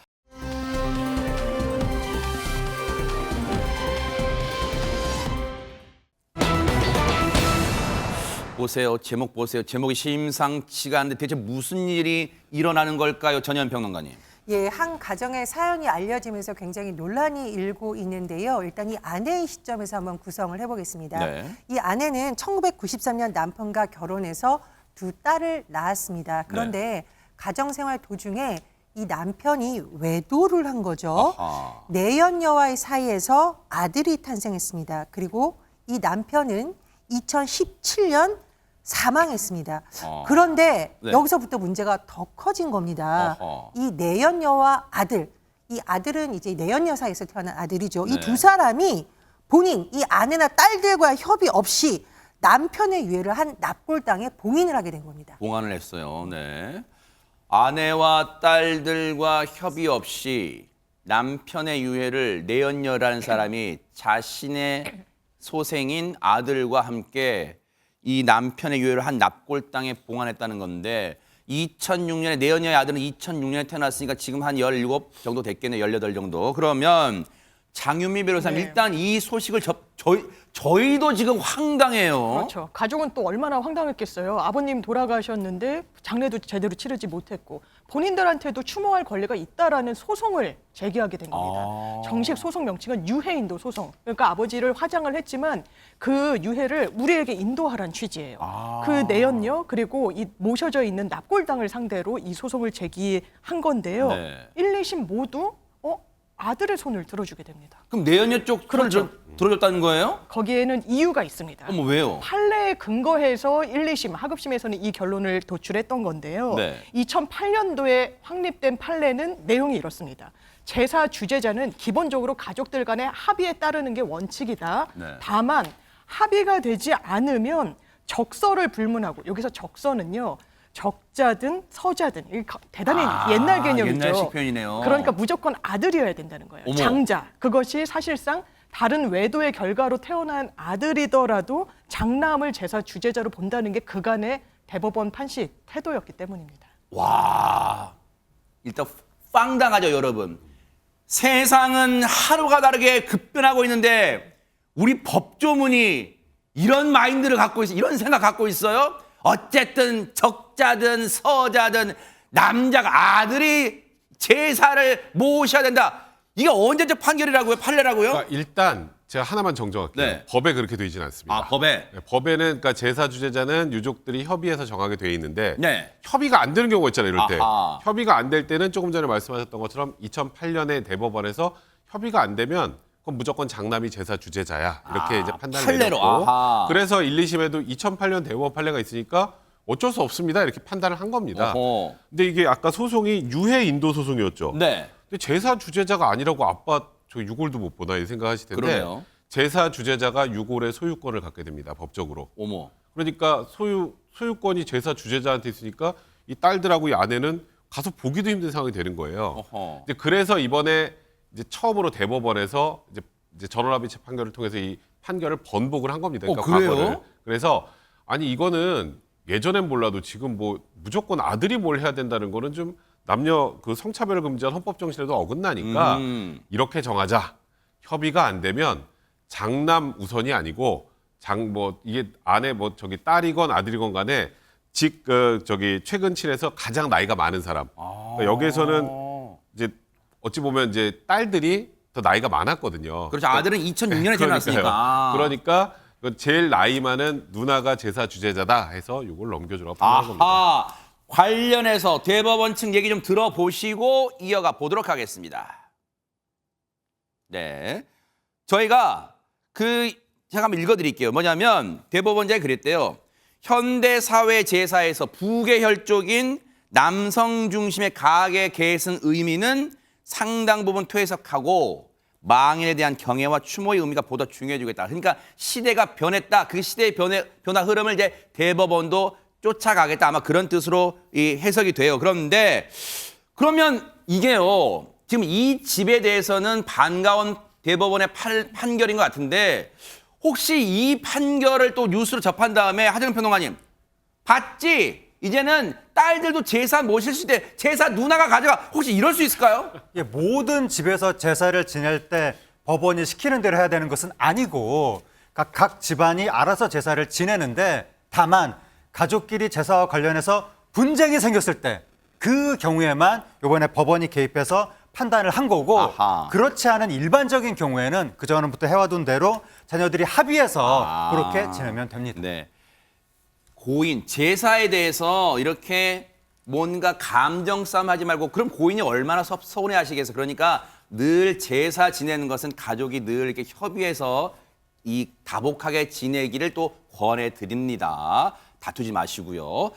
보세요. 제목 보세요. 제목이 심상치가 않은데 대체 무슨 일이 일어나는 걸까요? 전현 평론가님. 예, 한 가정의 사연이 알려지면서 굉장히 논란이 일고 있는데요. 일단 이 아내의 시점에서 한번 구성을 해보겠습니다. 네. 이 아내는 1993년 남편과 결혼해서 두 딸을 낳았습니다. 그런데 가정생활 도중에 이 남편이 외도를 한 거죠. 아하. 내연녀와의 사이에서 아들이 탄생했습니다. 그리고 이 남편은 2017년 사망했습니다. 그런데 네. 여기서부터 문제가 더 커진 겁니다. 어허. 이 내연녀와 아들, 이 아들은 이제 내연녀 사이에서 태어난 아들이죠. 네. 이 두 사람이 본인, 이 아내나 딸들과 협의 없이 남편의 유해를 한 납골당에 봉인을 하게 된 겁니다. 봉안을 했어요. 네. 아내와 딸들과 협의 없이 남편의 유해를 내연녀라는 사람이 자신의 소생인 아들과 함께 이 남편의 유해를 한 납골당에 봉안했다는 건데 2006년에 내연녀의 아들은 2006년에 태어났으니까 지금 한 17 정도 됐겠네요. 18 정도. 그러면 장윤미 변호사님 네. 일단 이 소식을 저희도 지금 황당해요. 그렇죠. 가족은 또 얼마나 황당했겠어요. 아버님 돌아가셨는데 장례도 제대로 치르지 못했고 본인들한테도 추모할 권리가 있다라는 소송을 제기하게 된 겁니다. 정식 소송 명칭은 유해인도 소송. 그러니까 아버지를 화장을 했지만 그 유해를 우리에게 인도하라는 취지예요. 그 내연녀 그리고 이 모셔져 있는 납골당을 상대로 이 소송을 제기한 건데요. 네. 1, 2심 모두 아들의 손을 들어주게 됩니다. 그럼 내연녀 쪽 그렇죠. 들어줬다는 거예요? 거기에는 이유가 있습니다. 어머 왜요? 판례에 근거해서 1, 2심, 하급심에서는 이 결론을 도출했던 건데요. 네. 2008년도에 확립된 판례는 내용이 이렇습니다. 제사 주재자는 기본적으로 가족들 간의 합의에 따르는 게 원칙이다. 네. 다만 합의가 되지 않으면 적서를 불문하고, 여기서 적서는요. 적자든 서자든, 이게 대단히 옛날 개념이죠. 옛날식 표현이네요. 그러니까 무조건 아들이어야 된다는 거예요. 어머. 장자. 그것이 사실상 다른 외도의 결과로 태어난 아들이더라도 장남을 제사 주재자로 본다는 게 그간의 대법원 판시 태도였기 때문입니다. 와, 일단 빵당하죠, 여러분. 세상은 하루가 다르게 급변하고 있는데 우리 법조문이 이런 마인드를 갖고 있어요. 이런 생각 갖고 있어요. 어쨌든 적자든 서자든 남자가 아들이 제사를 모셔야 된다. 이게 언제적 판결이라고요? 판례라고요? 그러니까 일단 제가 하나만 정정할게요. 네. 법에 그렇게 되어 있지는 않습니다. 아, 법에? 네, 법에는 그러니까 제사 주재자는 유족들이 협의해서 정하게 되어 있는데 네. 협의가 안 되는 경우가 있잖아요. 이럴 때. 아하. 협의가 안 될 때는 조금 전에 말씀하셨던 것처럼 2008년에 대법원에서 협의가 안 되면 그건 무조건 장남이 제사 주재자야. 이렇게 이제 판단을 판례로. 내렸고 아하. 그래서 1, 2심에도 2008년 대법원 판례가 있으니까 어쩔 수 없습니다. 이렇게 판단을 한 겁니다. 어허. 근데 이게 아까 소송이 유해 인도 소송이었죠. 네. 근데 제사 주재자가 아니라고 아빠 저 유골도 못 보나 이 생각하실 텐데 그러네요. 제사 주재자가 유골의 소유권을 갖게 됩니다. 법적으로. 어머. 그러니까 소유권이 제사 주재자한테 있으니까 이 딸들하고 이 아내는 가서 보기도 힘든 상황이 되는 거예요. 어허. 이제 그래서 이번에 이제 처음으로 대법원에서 이제 전원합의체 판결을 통해서 이 판결을 번복을 한 겁니다. 그러니까 그래요? 과거를. 그래서 아니 이거는 예전엔 몰라도 지금 뭐 무조건 아들이 뭘 해야 된다는 거는 좀 남녀 그 성차별을 금지한 헌법 정신에도 어긋나니까 이렇게 정하자. 협의가 안 되면 장남 우선이 아니고 이게 아내 딸이건 아들이건 간에 최근 친에서 가장 나이가 많은 사람. 그러니까 여기에서는 이제 어찌 보면 이제 딸들이 더 나이가 많았거든요. 그렇죠. 아들은 2006년에 태어났으니까. 그러니까 제일 나이 많은 누나가 제사 주재자다 해서 이걸 넘겨주라고 판단한 겁니다. 아하. 관련해서 대법원 측 얘기 좀 들어보시고 이어가 보도록 하겠습니다. 네. 저희가 제가 한번 읽어드릴게요. 뭐냐면 대법원장이 그랬대요. 현대사회 제사에서 부계혈족인 남성 중심의 가계 계승 의미는 상당 부분 퇴색하고 망인에 대한 경애와 추모의 의미가 보다 중요해지고 있다. 그러니까 시대가 변했다. 그 시대의 변화 흐름을 이제 대법원도 쫓아가겠다. 아마 그런 뜻으로 이 해석이 돼요. 그런데 그러면 이게요. 지금 이 집에 대해서는 반가운 대법원의 판결인 것 같은데 혹시 이 판결을 또 뉴스로 접한 다음에 하정현 평론가님 봤지? 이제는 딸들도 제사 모실 수 있대. 제사 누나가 가져가. 혹시 이럴 수 있을까요? 예, 모든 집에서 제사를 지낼 때 법원이 시키는 대로 해야 되는 것은 아니고 각 집안이 알아서 제사를 지내는데 다만 가족끼리 제사와 관련해서 분쟁이 생겼을 때 그 경우에만 이번에 법원이 개입해서 판단을 한 거고 아하. 그렇지 않은 일반적인 경우에는 그전부터 해와둔 대로 자녀들이 합의해서 그렇게 지내면 됩니다. 네. 고인, 제사에 대해서 이렇게 뭔가 감정 싸움 하지 말고 그럼 고인이 얼마나 서운해 하시겠어요. 그러니까 늘 제사 지내는 것은 가족이 늘 이렇게 협의해서 이 다복하게 지내기를 또 권해 드립니다. 다투지 마시고요.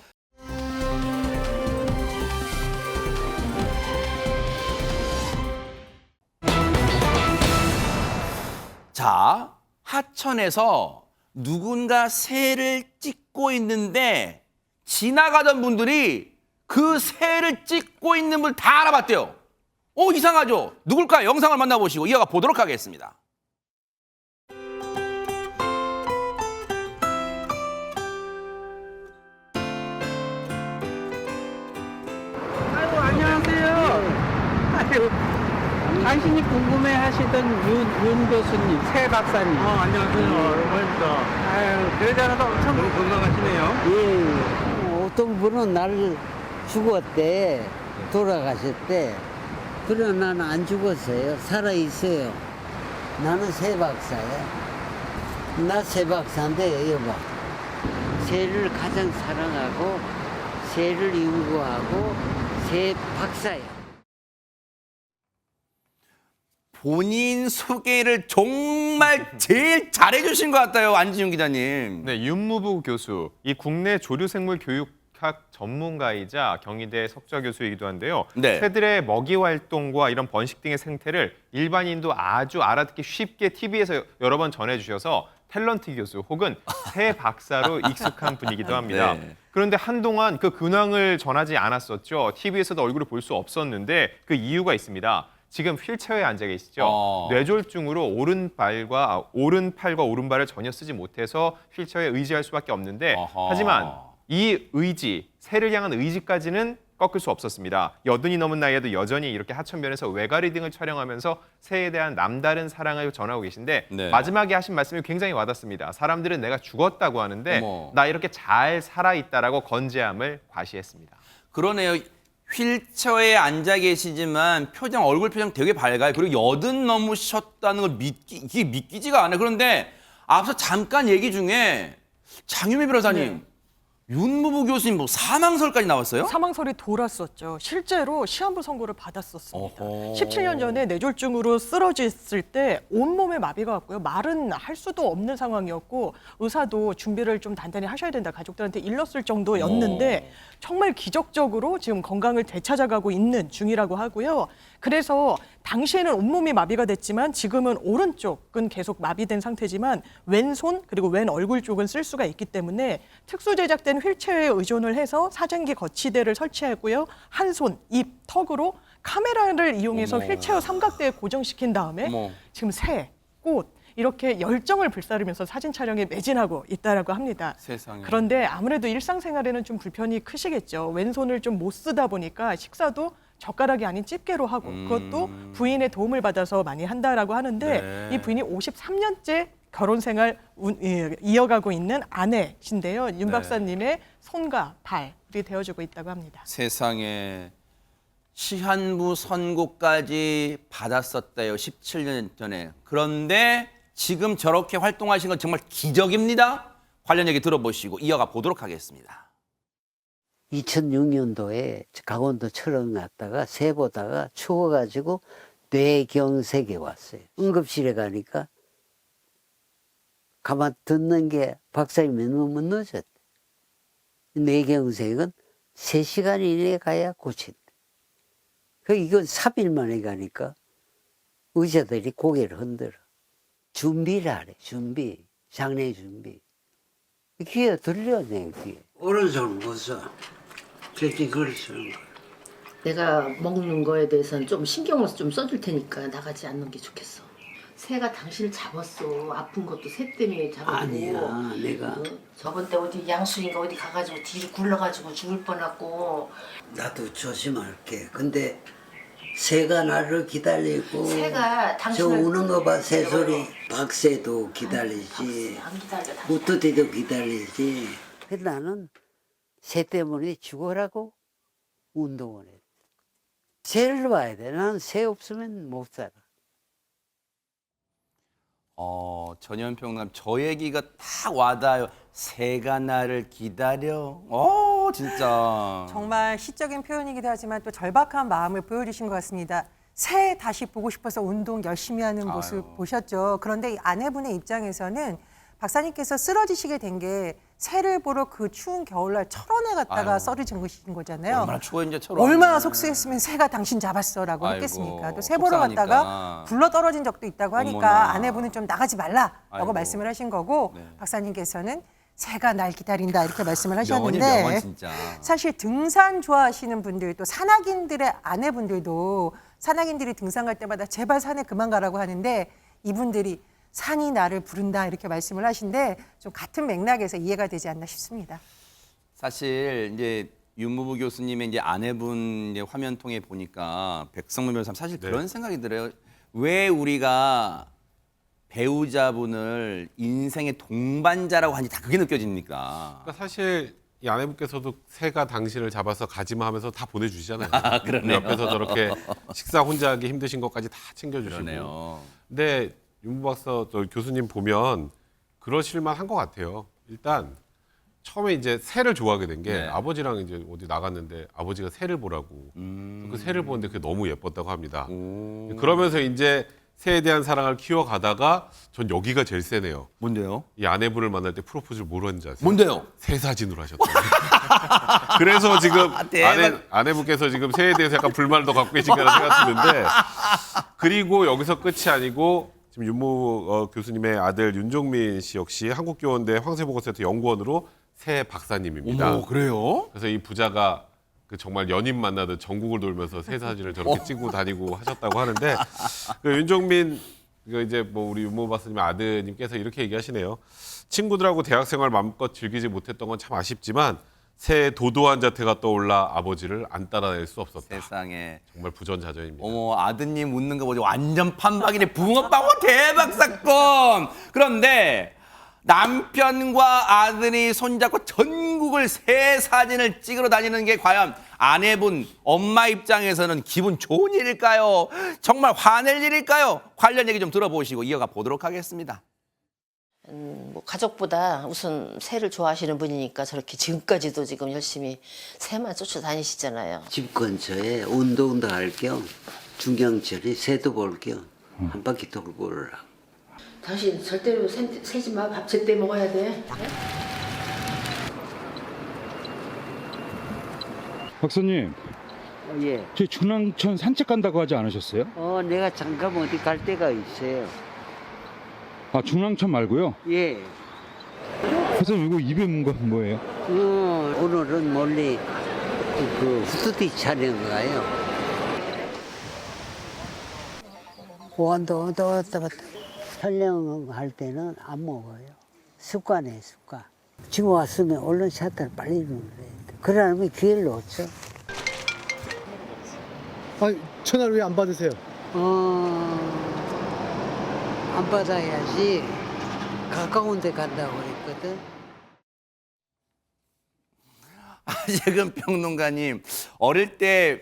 자, 하천에서 누군가 새를 찍고 있는데 지나가던 분들이 그 새를 찍고 있는 분 다 알아봤대요. 이상하죠? 누굴까요? 영상을 만나보시고 이어가 보도록 하겠습니다. 아유, 안녕하세요. 아유, 당신이 궁금해하시던 윤 교수님, 새 박사님. 안녕하세요. 오랜만입니다. 아유, 그러잖아도 엄청 건강하시네요. 예. 어떤 분은 나를 죽었대, 돌아가셨대. 그러나 나는 안 죽었어요. 살아있어요. 나는 새 박사야. 나 새 박사인데, 여보. 새를 가장 사랑하고, 새를 연구하고, 새 박사야. 본인 소개를 정말 제일 잘해주신 것 같아요, 안지윤 기자님. 네, 윤무부 교수, 이 국내 조류생물 교육학 전문가이자 경희대 석좌 교수이기도 한데요. 네. 새들의 먹이 활동과 이런 번식 등의 생태를 일반인도 아주 알아듣기 쉽게 TV에서 여러 번 전해주셔서 탤런트 교수 혹은 새 박사로 익숙한 분이기도 합니다. 네. 그런데 한동안 그 근황을 전하지 않았었죠. TV에서도 얼굴을 볼 수 없었는데 그 이유가 있습니다. 지금 휠체어에 앉아 계시죠. 뇌졸중으로 오른팔과 오른발을 전혀 쓰지 못해서 휠체어에 의지할 수밖에 없는데 하지만 이 의지, 새를 향한 의지까지는 꺾을 수 없었습니다. 80이 넘은 나이에도 여전히 이렇게 하천변에서 외가리 등을 촬영하면서 새에 대한 남다른 사랑을 전하고 계신데 네. 마지막에 하신 말씀이 굉장히 와닿습니다. 사람들은 내가 죽었다고 하는데 나 이렇게 잘 살아있다라고 건재함을 과시했습니다. 그러네요. 휠체어에 앉아 계시지만 얼굴 표정 되게 밝아요. 그리고 80 넘으셨다는 걸 이게 믿기지가 않아요. 그런데 앞서 잠깐 얘기 중에 장유미 변호사님, 윤무부 교수님 뭐 사망설까지 나왔어요? 사망설이 돌았었죠. 실제로 시한부 선고를 받았었습니다. 17년 전에 뇌졸중으로 쓰러졌을 때 온몸에 마비가 왔고요. 말은 할 수도 없는 상황이었고 의사도 준비를 좀 단단히 하셔야 된다. 가족들한테 일렀을 정도였는데 정말 기적적으로 지금 건강을 되찾아가고 있는 중이라고 하고요. 그래서 당시에는 온몸이 마비가 됐지만 지금은 오른쪽은 계속 마비된 상태지만 왼손 그리고 왼 얼굴 쪽은 쓸 수가 있기 때문에 특수 제작된 휠체어에 의존을 해서 사전기 거치대를 설치했고요. 한 손, 입, 턱으로 카메라를 이용해서 휠체어 삼각대에 고정시킨 다음에 지금 새, 꽃 이렇게 열정을 불사르면서 사진 촬영에 매진하고 있다라고 합니다. 세상에. 그런데 아무래도 일상생활에는 좀 불편이 크시겠죠. 왼손을 좀 못 쓰다 보니까 식사도 젓가락이 아닌 집게로 하고 그것도 부인의 도움을 받아서 많이 한다라고 하는데 이 부인이 53년째 결혼 생활 이어가고 있는 아내신데요. 윤 박사님의 손과 발이 되어주고 있다고 합니다. 세상에. 시한부 선고까지 받았었대요. 17년 전에. 그런데 지금 저렇게 활동하신 건 정말 기적입니다. 관련 얘기 들어보시고 이어가 보도록 하겠습니다. 2006년도에 강원도 철원 갔다가 새 보다가 추워가지고 뇌경색에 왔어요. 응급실에 가니까 가만 듣는 게 박사님이 너무 늦었대. 뇌경색은 3시간 이내에 가야 고친대. 이건 3일 만에 가니까 의사들이 고개를 흔들어. 준비를 하래, 준비. 장례 준비. 귀에 들려, 내 귀에. 오른손 못 써. 그렇게 글을 쓰는 거야. 내가 먹는 거에 대해서는 좀 신경을 좀 써줄 테니까 나가지 않는 게 좋겠어. 새가 당신을 잡았어. 아픈 것도 새 때문에 잡았고. 아니야, 내가. 저번 때 어디 양수인가 어디 가가지고 뒤로 굴러가지고 죽을 뻔했고. 나도 조심할게. 근데 새가 나를 기다리고. 새가 저 당신을 우는 거 봐, 새소리. 박새도 기다리지. 안 기다려. 무토대도 기다리지. 근데 나는 새 때문에 죽어라고 운동을 해. 새를 봐야 돼. 나는 새 없으면 못 살아. 전현평감 저 얘기가 딱 와닿아요. 새가 나를 기다려. 진짜. 정말 시적인 표현이기도 하지만 또 절박한 마음을 보여주신 것 같습니다. 새 다시 보고 싶어서 운동 열심히 하는 모습 보셨죠? 그런데 이 아내분의 입장에서는 박사님께서 쓰러지시게 된 게 새를 보러 그 추운 겨울날 철원에 갔다가 쓰러진 것인 거잖아요. 얼마나 추워 이제 철원. 얼마나 속쓰였으면 새가 당신 잡았어라고 했겠습니까? 또 새 보러 갔다가 굴러 떨어진 적도 있다고 하니까 어머나. 아내분은 좀 나가지 말라라고 말씀을 하신 거고 박사님께서는 새가 날 기다린다 이렇게 말씀을 하셨는데 명언이 진짜. 사실 등산 좋아하시는 분들 또 산악인들의 아내분들도 산악인들이 등산 갈 때마다 제발 산에 그만 가라고 하는데 이분들이 산이 나를 부른다 이렇게 말씀을 하신데 좀 같은 맥락에서 이해가 되지 않나 싶습니다. 사실 이제 윤무부 교수님의 이제 아내분 이제 화면 통해 보니까 백성문 변호사 사실 그런 생각이 들어요. 왜 우리가 배우자분을 인생의 동반자라고 하는지 다 그게 느껴집니까? 그러니까 사실 이 아내분께서도 새가 당신을 잡아서 가지마 하면서 다 보내주시잖아요. 그러네요. 옆에서 저렇게 식사 혼자 하기 힘드신 것까지 다 챙겨주시고. 그러네요. 근데 윤무 박사 교수님 보면 그러실만 한 것 같아요. 일단 처음에 이제 새를 좋아하게 된 게 아버지랑 이제 어디 나갔는데 아버지가 새를 보라고 그 새를 보는데 그게 너무 예뻤다고 합니다. 그러면서 이제 새에 대한 사랑을 키워가다가 전 여기가 제일 세네요. 뭔데요? 이 아내분을 만날 때 프로포즈를 뭐로 했는지 아세요? 뭔데요? 새 사진으로 하셨다고. 그래서 지금 아내분께서 지금 새에 대해서 약간 불만을 더 갖고 계신가 하는 생각이 드는데, 그리고 여기서 끝이 아니고 지금 윤모 교수님의 아들 윤종민 씨 역시 한국교원대 황새보건센터 연구원으로 새 박사님입니다. 어머, 그래요? 그래서 이 부자가 그 정말 연인 만나듯 전국을 돌면서 새 사진을 저렇게 찍고 다니고 하셨다고 하는데, 그 윤종민 이제 뭐 우리 윤모 박사님의 아드님께서 이렇게 얘기하시네요. 친구들하고 대학생활 마음껏 즐기지 못했던 건 참 아쉽지만 새의 도도한 자태가 떠올라 아버지를 안 따라낼 수 없었다. 세상에. 정말 부전자전입니다. 어머, 아드님 웃는 거 보지 완전 판박이네. 붕어빵 대박 사건. 그런데 남편과 아들이 손잡고 전국을 새 사진을 찍으러 다니는 게 과연 아내분, 엄마 입장에서는 기분 좋은 일일까요? 정말 화낼 일일까요? 관련 얘기 좀 들어보시고 이어가 보도록 하겠습니다. 뭐 가족보다 우선 새를 좋아하시는 분이니까 저렇게 지금까지도 지금 열심히 새만 쫓아다니시잖아요. 집 근처에 운동도 할 겸 중경철이 새도 볼 겸 한 바퀴 돌고 오라. 당신 절대로 새지 마. 밥 제때 먹어야 돼. 박사님, 예. 저 중랑천 산책 간다고 하지 않으셨어요? 내가 잠깐 어디 갈 데가 있어요. 아, 중랑천 말고요? 예. 박사님, 이거 입에 뭔가 뭐예요? 오늘은 멀리 그 후드티 촬영 가요. 보안도 왔다 갔다. 촬영할 때는 안 먹어요. 습관이에요, 습관. 지금 왔으면 얼른 샷을 빨리 누르야 돼. 그러면 기회를 놓쳐. 전화를 왜 안 받으세요? 안 받아야지. 가까운 데 간다고 그랬거든. 지금 평론가님, 어릴 때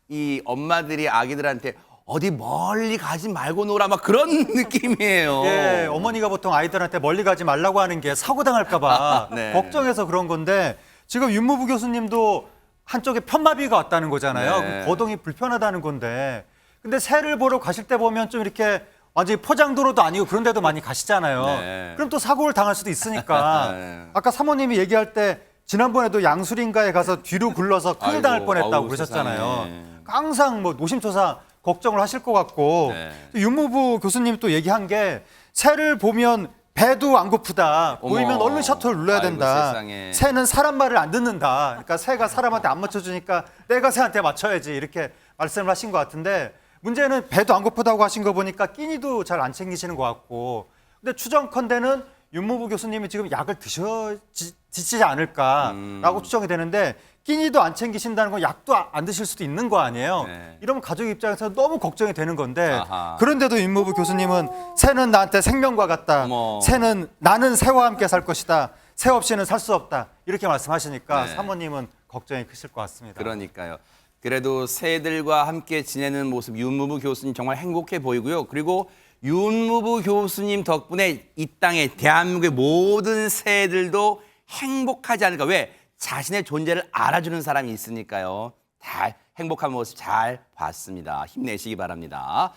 이 엄마들이 아기들한테 어디 멀리 가지 말고 놀아 막 그런 느낌이에요. 예, 어머니가 보통 아이들한테 멀리 가지 말라고 하는 게 사고 당할까 봐 네. 걱정해서 그런 건데, 지금 윤무부 교수님도 한쪽에 편마비가 왔다는 거잖아요. 네. 거동이 불편하다는 건데, 근데 새를 보러 가실 때 보면 좀 이렇게 완전히 포장도로도 아니고 그런 데도 많이 가시잖아요. 네. 그럼 또 사고를 당할 수도 있으니까. 네. 아까 사모님이 얘기할 때 지난번에도 양수린가에 가서 뒤로 굴러서 큰일 아이고, 당할 뻔했다고 아우, 그러셨잖아요. 세상에. 항상 뭐 노심초사 걱정을 하실 것 같고, 네. 윤무부 교수님이 또 얘기한 게 새를 보면 배도 안 고프다. 어머. 보이면 얼른 셔터를 눌러야 아이고, 된다. 세상에. 새는 사람 말을 안 듣는다. 그러니까 새가 사람한테 안 맞춰주니까 내가 새한테 맞춰야지, 이렇게 말씀을 하신 것 같은데, 문제는 배도 안 고프다고 하신 거 보니까 끼니도 잘 안 챙기시는 것 같고, 근데 추정컨대는 윤무부 교수님이 지금 약을 드시지 않을까라고 추정이 되는데, 끼니도 안 챙기신다는 건 약도 안 드실 수도 있는 거 아니에요. 네. 이러면 가족 입장에서 너무 걱정이 되는 건데, 아하. 그런데도 윤무부 교수님은 새는 나한테 생명과 같다. 새는 나는 새와 함께 살 것이다. 새 없이는 살 수 없다. 이렇게 말씀하시니까 네. 사모님은 걱정이 크실 것 같습니다. 그러니까요. 그래도 새들과 함께 지내는 모습 윤무부 교수님 정말 행복해 보이고요. 그리고 윤무부 교수님 덕분에 이 땅에 대한민국의 모든 새들도 행복하지 않을까. 왜? 자신의 존재를 알아주는 사람이 있으니까요. 잘 행복한 모습 잘 봤습니다. 힘내시기 바랍니다.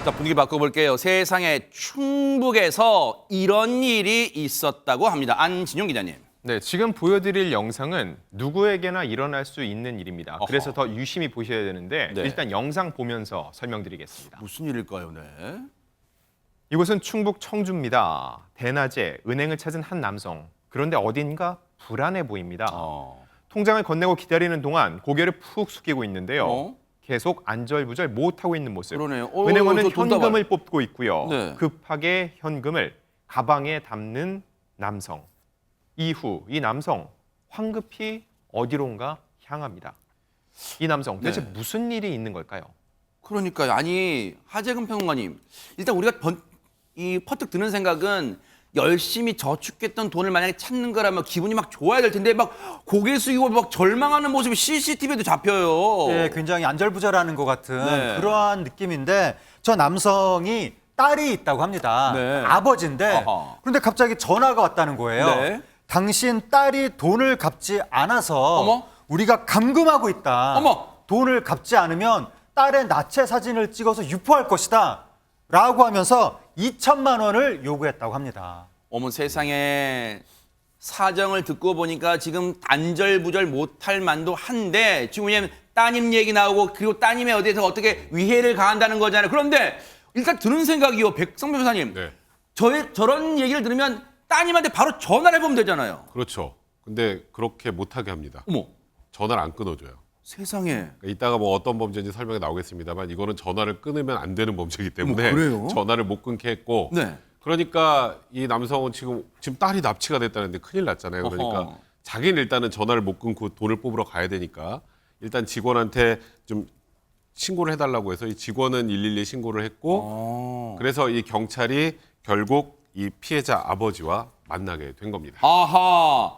자, 분위기 바꿔볼게요. 세상의 충북에서 이런 일이 있었다고 합니다. 안진용 기자님. 네, 지금 보여드릴 영상은 누구에게나 일어날 수 있는 일입니다. 어허. 그래서 더 유심히 보셔야 되는데 네. 일단 영상 보면서 설명드리겠습니다. 무슨 일일까요? 네. 이곳은 충북 청주입니다. 대낮에 은행을 찾은 한 남성. 그런데 어딘가 불안해 보입니다. 통장을 건네고 기다리는 동안 고개를 푹 숙이고 있는데요. 계속 안절부절 못하고 있는 모습. 그러네요. 은행원은 돈 다발. 현금을 뽑고 있고요. 네. 급하게 현금을 가방에 담는 남성. 이후 이 남성 황급히 어디론가 향합니다. 이 남성 대체 네. 무슨 일이 있는 걸까요? 그러니까요. 아니, 하재근 평론가님. 일단 우리가 퍼뜩 드는 생각은 열심히 저축했던 돈을 만약에 찾는 거라면 기분이 막 좋아야 될 텐데 막 고개 숙이고 막 절망하는 모습이 CCTV에도 잡혀요. 예, 굉장히 안절부절하는 것 같은 네. 그러한 느낌인데, 저 남성이 딸이 있다고 합니다. 네. 아버지인데, 아하. 그런데 갑자기 전화가 왔다는 거예요. 네. 당신 딸이 돈을 갚지 않아서 어머? 우리가 감금하고 있다. 어머? 돈을 갚지 않으면 딸의 나체 사진을 찍어서 유포할 것이다. 라고 하면서 2천만 원을 요구했다고 합니다. 어머 세상에, 사정을 듣고 보니까 지금 안절부절 못할 만도 한데, 지금 왜냐면 따님 얘기 나오고 그리고 따님에 어디에서 어떻게 위해를 가한다는 거잖아요. 그런데 일단 드는 생각이요, 백성배 변호사님. 네. 저런 얘기를 들으면 따님한테 바로 전화를 해보면 되잖아요. 그렇죠. 근데 그렇게 못하게 합니다. 어머. 전화를 안 끊어줘요. 세상에. 그러니까 이따가 뭐 어떤 범죄인지 설명이 나오겠습니다만 이거는 전화를 끊으면 안 되는 범죄이기 때문에 그래요? 전화를 못 끊게 했고 네. 그러니까 이 남성은 지금 딸이 납치가 됐다는데 큰일 났잖아요. 그러니까 어허. 자기는 일단은 전화를 못 끊고 돈을 뽑으러 가야 되니까 일단 직원한테 좀 신고를 해달라고 해서 이 직원은 112에 신고를 했고 그래서 이 경찰이 결국 이 피해자 아버지와 만나게 된 겁니다. 아하,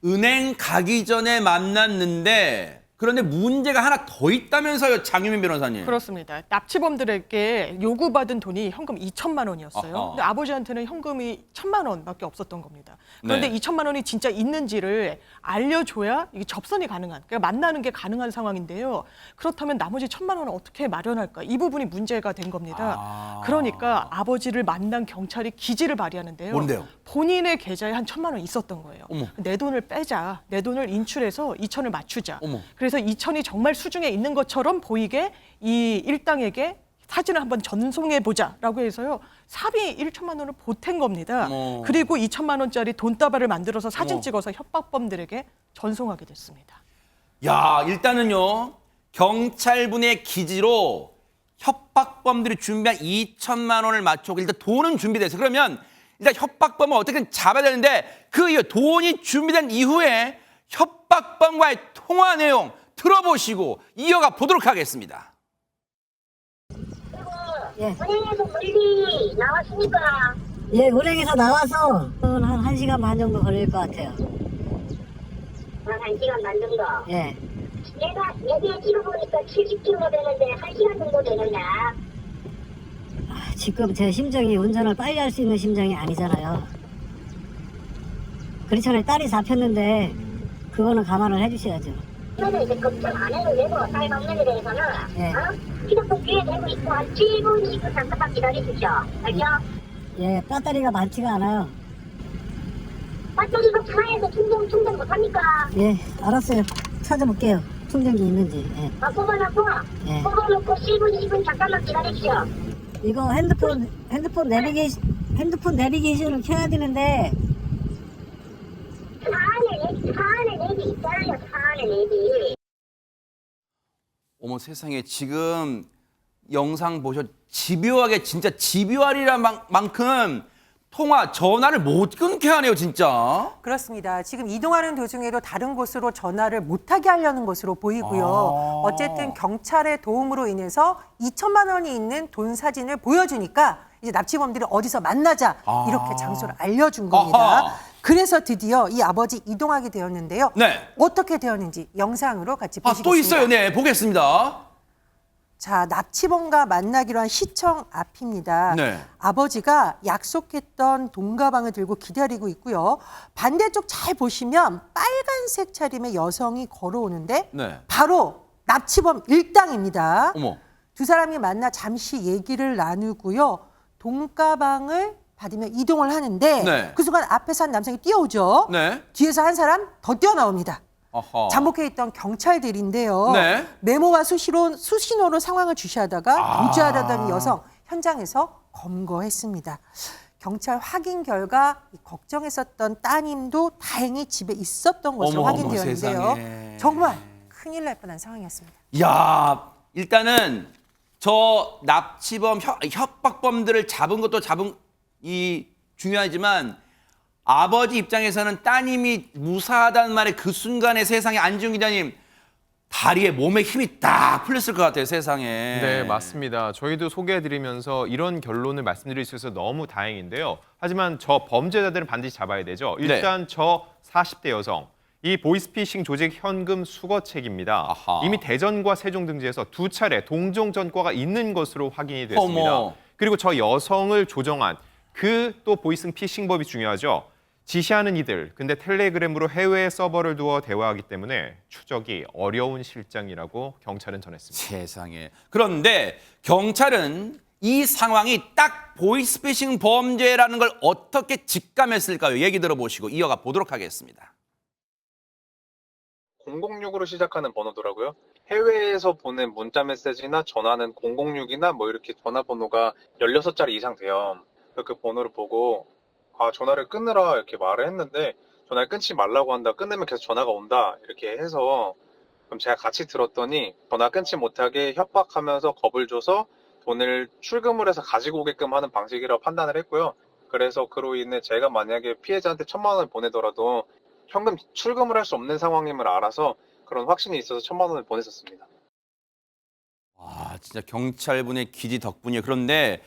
은행 가기 전에 만났는데 그런데 문제가 하나 더 있다면서요, 장유민 변호사님. 그렇습니다. 납치범들에게 요구받은 돈이 현금 2천만 원이었어요. 아하. 근데 아버지한테는 현금이 1,000만 원밖에 없었던 겁니다. 그런데 네. 2천만 원이 진짜 있는지를 알려줘야 이게 접선이 가능한, 그러니까 만나는 게 가능한 상황인데요. 그렇다면 나머지 1,000만 원을 어떻게 마련할까? 이 부분이 문제가 된 겁니다. 그러니까 아버지를 만난 경찰이 기지를 발휘하는데요. 뭔데요? 본인의 계좌에 한 1,000만 원이 있었던 거예요. 어머. 내 돈을 빼자, 내 돈을 인출해서 2천을 맞추자. 어머. 그래서 2천이 정말 수중에 있는 것처럼 보이게 이 일당에게 사진을 한번 전송해 보자라고 해서요. 삽이 1천만 원을 보탠 겁니다. 어머. 그리고 2천만 원짜리 돈다발을 만들어서 사진 어머. 찍어서 협박범들에게 전송하게 됐습니다. 야, 일단은요, 경찰분의 기지로 협박범들이 준비한 2천만 원을 맞췄고 일단 돈은 준비됐어요. 그러면 일단 협박범을 어떻게든 잡아야 되는데 그 이후 돈이 준비된 이후에 협박범과의 통화 내용 들어보시고 이어가 보도록 하겠습니다. 예. 은행에서 멀리 나왔습니까? 예, 은행에서 나와서 한 1시간 반 정도 걸릴 것 같아요. 한 1시간 반 정도? 예. 내가 여기에 찍어보니까 70km 되는데 1시간 정도 되느냐? 지금 제 심정이 운전을 빨리 할 수 있는 심정이 아니잖아요. 그렇잖아요. 딸이 잡혔는데 그거는 감안을 해주셔야죠. 이거는 이제 걱정 안 해도 되고 딸 방면에 대해서는 예. 휴대폰 귀에 대고 있고 한 7분, 20분 잠깐만 기다리십시오. 알죠? 예, 배터리가 많지가 않아요. 배터리가 차에서 충전 못합니까? 예, 알았어요. 찾아볼게요. 충전기 있는지. 예. 뽑아놓고, 예. 뽑아놓고 7분, 20분 잠깐만 기다리십시오. 이거 핸드폰 내비게이션을 켜야 되는데 차 안에 내비 있잖아요. 차 안에 내비. 어머 세상에, 지금 영상 보셨 집요하게, 진짜 집요하리란 만큼 전화를 못 끊게 하네요, 진짜. 그렇습니다. 지금 이동하는 도중에도 다른 곳으로 전화를 못하게 하려는 것으로 보이고요. 어쨌든 경찰의 도움으로 인해서 2천만 원이 있는 돈 사진을 보여주니까 이제 납치범들이 어디서 만나자 이렇게 장소를 알려준 겁니다. 아하. 그래서 드디어 이 아버지 이동하게 되었는데요. 네. 어떻게 되었는지 영상으로 같이 보시겠습니다. 또 있어요. 네, 보겠습니다. 자, 납치범과 만나기로 한 시청 앞입니다. 네. 아버지가 약속했던 돈 가방을 들고 기다리고 있고요. 반대쪽 잘 보시면 빨간색 차림의 여성이 걸어오는데 네. 바로 납치범 일당입니다. 어머. 두 사람이 만나 잠시 얘기를 나누고요. 돈 가방을 받으며 이동을 하는데 네. 그 순간 앞에서 한 남성이 뛰어오죠. 네. 뒤에서 한 사람 더 뛰어나옵니다. 아하. 잠복해 있던 경찰들인데요. 네. 메모와 수신호로 상황을 주시하다가 도주하려던 여성 현장에서 검거했습니다. 경찰 확인 결과 걱정했었던 따님도 다행히 집에 있었던 것으로 확인되었는데요. 세상에. 정말 큰일 날 뻔한 상황이었습니다. 야, 일단은 저 납치범 협박범들을 잡은 것도 중요하지만 아버지 입장에서는 따님이 무사하다는 말에 그 순간에 세상에, 안지훈 기자님, 다리에 몸에 힘이 딱 풀렸을 것 같아요, 세상에. 네, 맞습니다. 저희도 소개해드리면서 이런 결론을 말씀드릴 수 있어서 너무 다행인데요. 하지만 저 범죄자들은 반드시 잡아야 되죠. 일단 저 40대 여성, 이 보이스피싱 조직 현금 수거책입니다. 아하. 이미 대전과 세종 등지에서 2차례 동종 전과가 있는 것으로 확인이 됐습니다. 어머. 그리고 저 여성을 조정한 그 또 보이스피싱법이 중요하죠. 지시하는 이들, 근데 텔레그램으로 해외에 서버를 두어 대화하기 때문에 추적이 어려운 실정이라고 경찰은 전했습니다. 세상에. 그런데 경찰은 이 상황이 딱 보이스피싱 범죄라는 걸 어떻게 직감했을까요? 얘기 들어보시고 이어가 보도록 하겠습니다. 006으로 시작하는 번호더라고요. 해외에서 보낸 문자 메시지나 전화는 006이나 뭐 이렇게 전화번호가 16자리 이상 돼요. 그 번호를 보고 전화를 끊으라 이렇게 말을 했는데 전화를 끊지 말라고 한다. 끊으면 계속 전화가 온다. 이렇게 해서 그럼 제가 같이 들었더니 전화 끊지 못하게 협박하면서 겁을 줘서 돈을 출금을 해서 가지고 오게끔 하는 방식이라고 판단을 했고요. 그래서 그로 인해 제가 만약에 피해자한테 1,000만 원을 보내더라도 현금 출금을 할 수 없는 상황임을 알아서 그런 확신이 있어서 1,000만 원을 보냈었습니다. 와, 진짜 경찰분의 기지 덕분이에요. 그런데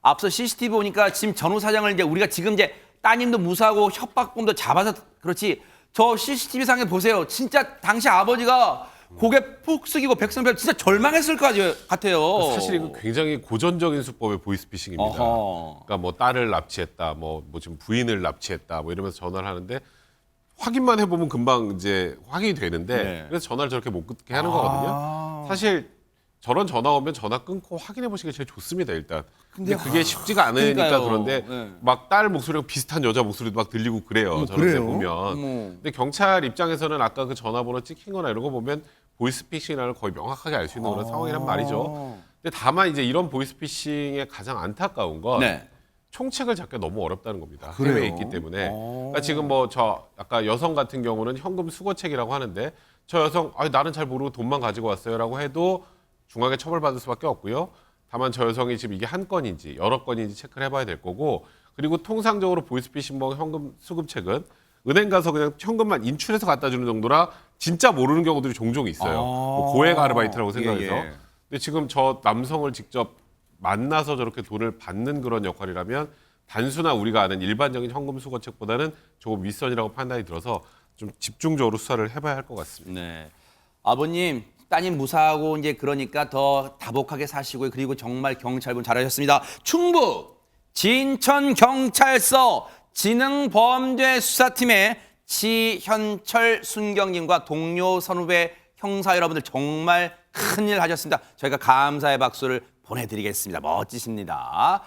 앞서 CCTV 보니까 지금 전후 사장을 이제 우리가 지금 이제 따님도 무사하고 협박범도 잡아서 그렇지. 저 CCTV 상에 보세요. 진짜 당시 아버지가 고개 푹 숙이고 백성별 진짜 절망했을 것 같아요. 사실 이거 굉장히 고전적인 수법의 보이스피싱입니다. 어허. 그러니까 뭐 딸을 납치했다, 뭐 지금 부인을 납치했다, 뭐 이러면서 전화를 하는데 확인만 해보면 금방 이제 확인이 되는데 네. 그래서 전화를 저렇게 못 끊게 하는 거거든요. 사실 저런 전화 오면 전화 끊고 확인해 보시는 게 제일 좋습니다, 일단. 근데 그게 쉽지가 않으니까 그러니까요. 그런데 네. 막 딸 목소리랑 비슷한 여자 목소리도 막 들리고 그래요. 저런 데 보면. 근데 경찰 입장에서는 아까 그 전화번호 찍힌 거나 이런 거 보면 보이스피싱이라는 걸 거의 명확하게 알 수 있는 그런 상황이란 말이죠. 근데 다만 이제 이런 보이스피싱의 가장 안타까운 건 네. 총책을 잡기가 너무 어렵다는 겁니다. 그래요? 해외에 있기 때문에. 그러니까 지금 뭐 저 아까 여성 같은 경우는 현금 수거책이라고 하는데 저 여성 나는 잘 모르고 돈만 가지고 왔어요라고 해도 중하게 처벌받을 수밖에 없고요. 다만 저 여성이 지금 이게 한 건인지 여러 건인지 체크를 해봐야 될 거고 그리고 통상적으로 보이스피싱범 현금 수급책은 은행 가서 그냥 현금만 인출해서 갖다 주는 정도라 진짜 모르는 경우들이 종종 있어요. 뭐 고액 아르바이트라고 생각해서. 예. 근데 지금 저 남성을 직접 만나서 저렇게 돈을 받는 그런 역할이라면 단순한 우리가 아는 일반적인 현금 수거책보다는 조금 윗선이라고 판단이 들어서 좀 집중적으로 수사를 해봐야 할 것 같습니다. 네. 아버님, 따님 무사하고 이제 그러니까 더 다복하게 사시고요. 그리고 정말 경찰분 잘하셨습니다. 충북 진천경찰서 지능범죄수사팀의 지현철 순경님과 동료 선후배 형사 여러분들 정말 큰일 하셨습니다. 저희가 감사의 박수를 보내드리겠습니다. 멋지십니다.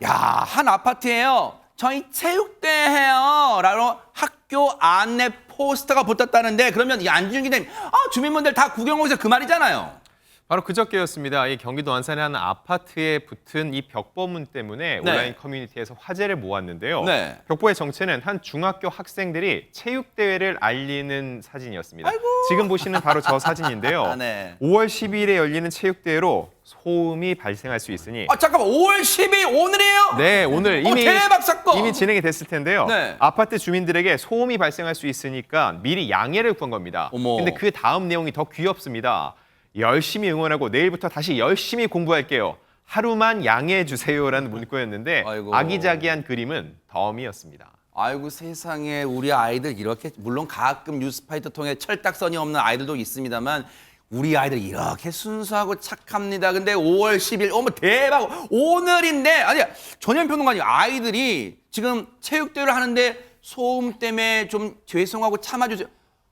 야, 한 아파트에요. 저희 체육대회 해요. 라고 학교 안내 포스터가 붙었다는데 그러면 이 안준영 기자님, 주민분들 다 구경 오세요. 그 말이잖아요. 바로 그저께였습니다. 이 경기도 안산의 한 아파트에 붙은 이 벽보문 때문에 네. 온라인 커뮤니티에서 화제를 모았는데요. 네. 벽보의 정체는 한 중학교 학생들이 체육대회를 알리는 사진이었습니다. 지금 보시는 바로 저 사진인데요. 네. 5월 12일에 열리는 체육대회로 소음이 발생할 수 있으니 잠깐만, 5월 10일 오늘이에요? 네, 오늘 대박 사건! 이미 진행이 됐을 텐데요. 네. 아파트 주민들에게 소음이 발생할 수 있으니까 미리 양해를 구한 겁니다. 근데 그 다음 내용이 더 귀엽습니다. 열심히 응원하고 내일부터 다시 열심히 공부할게요. 하루만 양해해 주세요라는 문구였는데 아기자기한 그림은 덤이었습니다. 아이고 세상에, 우리 아이들 이렇게, 물론 가끔 뉴스파이터 통해 철딱선이 없는 아이들도 있습니다만 우리 아이들 이렇게 순수하고 착합니다. 근데 5월 10일 어머 대박, 오늘인데 아니 전현평론가님, 아이들이 지금 체육대회를 하는데 소음 때문에 좀 죄송하고 참아주세요.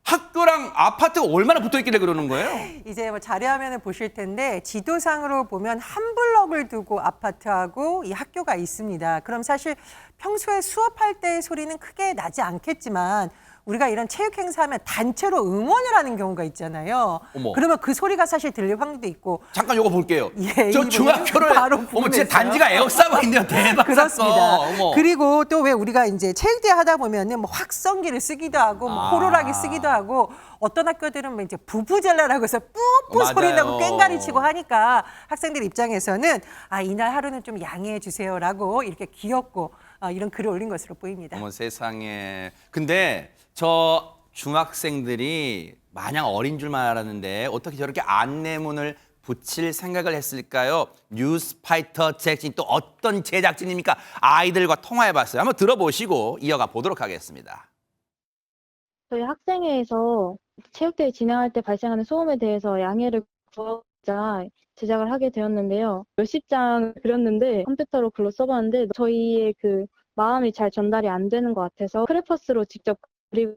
학교랑 아파트가 얼마나 붙어있길래 그러는 거예요? 이제 뭐 자료화면을 보실 텐데 지도상으로 보면 한 블럭을 두고 아파트하고 이 학교가 있습니다. 그럼 사실 평소에 수업할 때의 소리는 크게 나지 않겠지만 우리가 이런 체육 행사하면 단체로 응원을 하는 경우가 있잖아요. 어머. 그러면 그 소리가 사실 들릴 확률도 있고. 잠깐 요거 볼게요. 예, 저 중학교를 어머 제 단지가 에어싸고 있네요. 대박 그렇습니다. 어머. 그리고 또 왜 우리가 이제 체육대회 하다 보면은 뭐 확성기를 쓰기도 하고 뭐 호루라기 쓰기도 하고 어떤 학교들은 뭐 이제 부부젤라라고 해서 뿌뿌 소리 나고 꽹가리 치고 하니까 학생들 입장에서는 이날 하루는 좀 양해해 주세요라고 이렇게 귀엽고 이런 글을 올린 것으로 보입니다. 어머 세상에. 근데 저 중학생들이 마냥 어린 줄만 알았는데 어떻게 저렇게 안내문을 붙일 생각을 했을까요? 뉴스파이터 제작진이 또 어떤 제작진입니까? 아이들과 통화해봤어요. 한번 들어보시고 이어가 보도록 하겠습니다. 저희 학생회에서 체육대회 진행할 때 발생하는 소음에 대해서 양해를 구하고 글자 제작을 하게 되었는데요. 몇십 장 그렸는데 컴퓨터로 글로 써봤는데 저희의 그 마음이 잘 전달이 안 되는 것 같아서 크레파스로 직접 그리고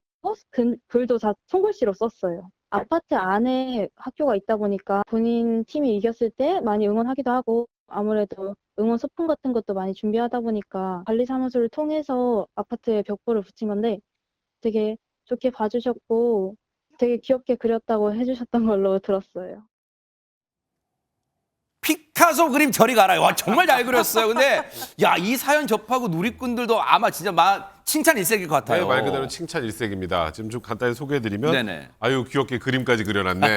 글도 다 손글씨로 썼어요. 아파트 안에 학교가 있다 보니까 본인 팀이 이겼을 때 많이 응원하기도 하고 아무래도 응원 소품 같은 것도 많이 준비하다 보니까 관리사무소를 통해서 아파트에 벽보를 붙인 건데 되게 좋게 봐주셨고 되게 귀엽게 그렸다고 해주셨던 걸로 들었어요. 피카소 그림 저리 가라. 와, 정말 잘 그렸어요. 근데 야, 이 사연 접하고 누리꾼들도 아마 진짜 칭찬 일색일 것 같아요. 네, 말 그대로 칭찬 일색입니다. 지금 좀 간단히 소개해드리면 네네. 아유 귀엽게 그림까지 그려놨네.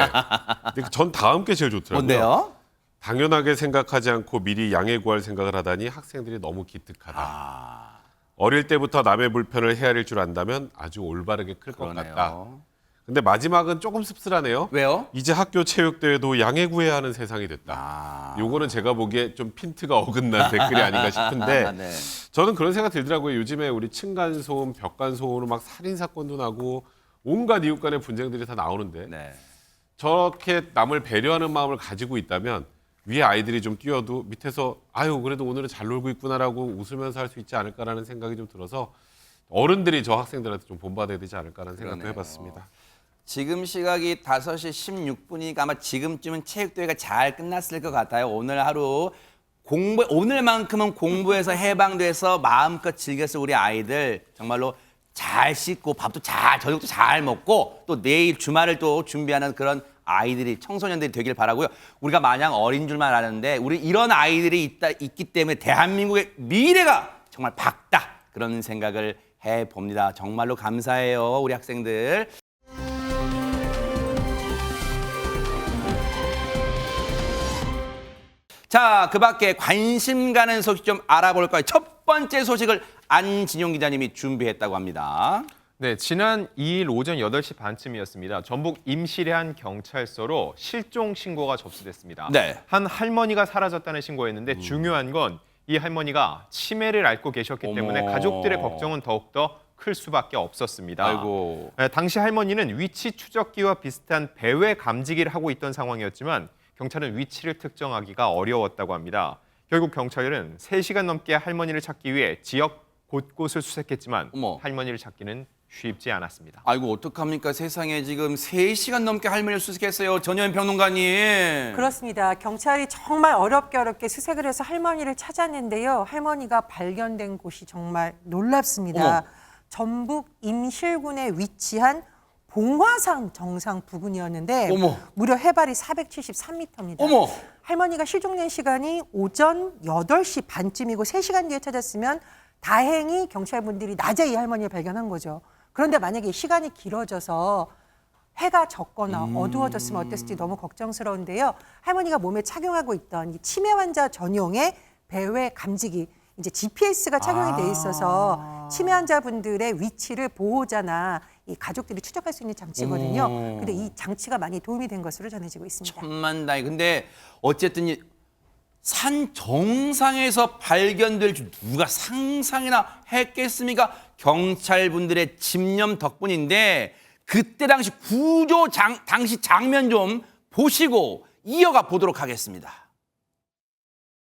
근데 전 다음 게 제일 좋더라고요. 뭔데요? 당연하게 생각하지 않고 미리 양해 구할 생각을 하다니 학생들이 너무 기특하다. 어릴 때부터 남의 불편을 헤아릴 줄 안다면 아주 올바르게 클 것 같다. 근데 마지막은 조금 씁쓸하네요. 왜요? 이제 학교 체육대회도 양해 구해야 하는 세상이 됐다. 요거는 제가 보기에 좀 핀트가 어긋난 댓글이 아닌가 싶은데 네. 저는 그런 생각 들더라고요. 요즘에 우리 층간소음, 벽간소음으로 막 살인사건도 나고 온갖 이웃 간의 분쟁들이 다 나오는데 네. 저렇게 남을 배려하는 마음을 가지고 있다면 위에 아이들이 좀 뛰어도 밑에서 아유 그래도 오늘은 잘 놀고 있구나라고 웃으면서 할 수 있지 않을까라는 생각이 좀 들어서 어른들이 저 학생들한테 좀 본받아야 되지 않을까라는 생각도 그러네요. 해봤습니다. 지금 시각이 5시 16분이니까 아마 지금쯤은 체육대회가 잘 끝났을 것 같아요. 오늘 하루 오늘만큼은 공부에서 해방돼서 마음껏 즐겨서 우리 아이들 정말로 잘 씻고 밥도 저녁도 잘 먹고 또 내일 주말을 또 준비하는 그런 아이들이 청소년들이 되길 바라고요. 우리가 마냥 어린 줄만 아는데 우리 이런 아이들이 있기 때문에 대한민국의 미래가 정말 밝다 그런 생각을 해봅니다. 정말로 감사해요, 우리 학생들. 자, 그 밖에 관심 가는 소식 좀 알아볼 거예요. 첫 번째 소식을 안진용 기자님이 준비했다고 합니다. 네, 지난 2일 오전 8시 반쯤이었습니다. 전북 임실의 경찰서로 실종 신고가 접수됐습니다. 네. 한 할머니가 사라졌다는 신고였는데 중요한 건 이 할머니가 치매를 앓고 계셨기 때문에 가족들의 걱정은 더욱더 클 수밖에 없었습니다. 아이고. 당시 할머니는 위치 추적기와 비슷한 배회 감지기를 하고 있던 상황이었지만 경찰은 위치를 특정하기가 어려웠다고 합니다. 결국 경찰은 3시간 넘게 할머니를 찾기 위해 지역 곳곳을 수색했지만 할머니를 찾기는 쉽지 않았습니다. 아이고, 어떡합니까? 세상에 지금 3시간 넘게 할머니를 수색했어요. 전현 평론가님. 그렇습니다. 경찰이 정말 어렵게 수색을 해서 할머니를 찾았는데요. 할머니가 발견된 곳이 정말 놀랍습니다. 전북 임실군에 위치한 봉화산 정상 부근이었는데 무려 해발이 473m입니다. 할머니가 실종된 시간이 오전 8시 반쯤이고 3시간 뒤에 찾았으면 다행히 경찰분들이 낮에 이 할머니를 발견한 거죠. 그런데 만약에 시간이 길어져서 해가 졌거나 어두워졌으면 어땠을지 너무 걱정스러운데요. 할머니가 몸에 착용하고 있던 이 치매 환자 전용의 배회 감지기, 이제 GPS가 착용이 돼 있어서 치매 환자분들의 위치를 보호자나 이 가족들이 추적할 수 있는 장치거든요. 근데 이 장치가 많이 도움이 된 것으로 전해지고 있습니다. 천만다행. 근데 어쨌든 산 정상에서 발견될 줄 누가 상상이나 했겠습니까? 경찰분들의 집념 덕분인데 그때 당시 당시 장면 좀 보시고 이어가 보도록 하겠습니다.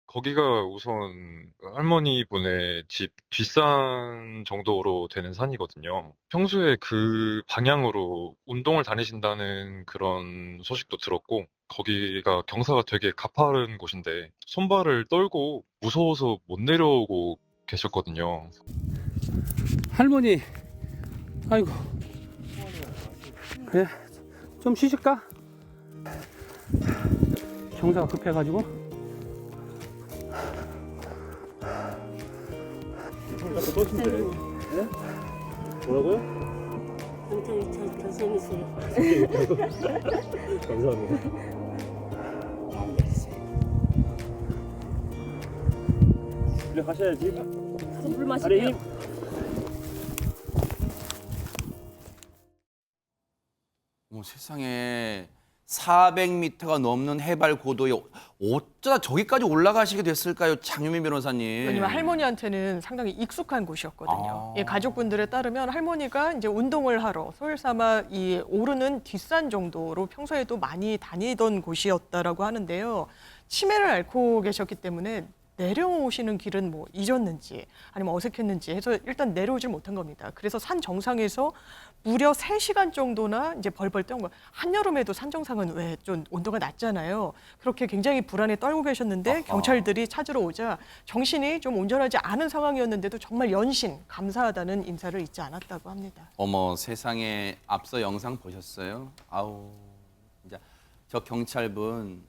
거기가 우선 할머니 분의 집 뒷산 정도로 되는 산이거든요. 평소에 그 방향으로 운동을 다니신다는 그런 소식도 들었고, 거기가 경사가 되게 가파른 곳인데 손발을 떨고 무서워서 못 내려오고 계셨거든요. 할머니, 아이고. 그래, 좀 쉬실까? 경사가 급해가지고. 뭐라고요? 더 재밌어요. 감사합니다. 집에 가셔야지. 가서 물 마실게요. 세상에 400m가 넘는 해발 고도에 어쩌다 저기까지 올라가시게 됐을까요, 장유민 변호사님? 왜냐면 할머니한테는 상당히 익숙한 곳이었거든요. 예, 가족분들에 따르면 할머니가 이제 운동을 하러 서울사마 이 오르는 뒷산 정도로 평소에도 많이 다니던 곳이었다라고 하는데요. 치매를 앓고 계셨기 때문에 내려오시는 길은 뭐 잊었는지 아니면 어색했는지 해서 일단 내려오질 못한 겁니다. 그래서 산 정상에서 무려 3시간 정도나 이제 벌벌 떤 거. 한여름에도 산 정상은 왜 좀 온도가 낮잖아요. 그렇게 굉장히 불안에 떨고 계셨는데 경찰들이 찾으러 오자 정신이 좀 온전하지 않은 상황이었는데도 정말 연신 감사하다는 인사를 잊지 않았다고 합니다. 어머 세상에, 앞서 영상 보셨어요? 아우 진짜 저 경찰분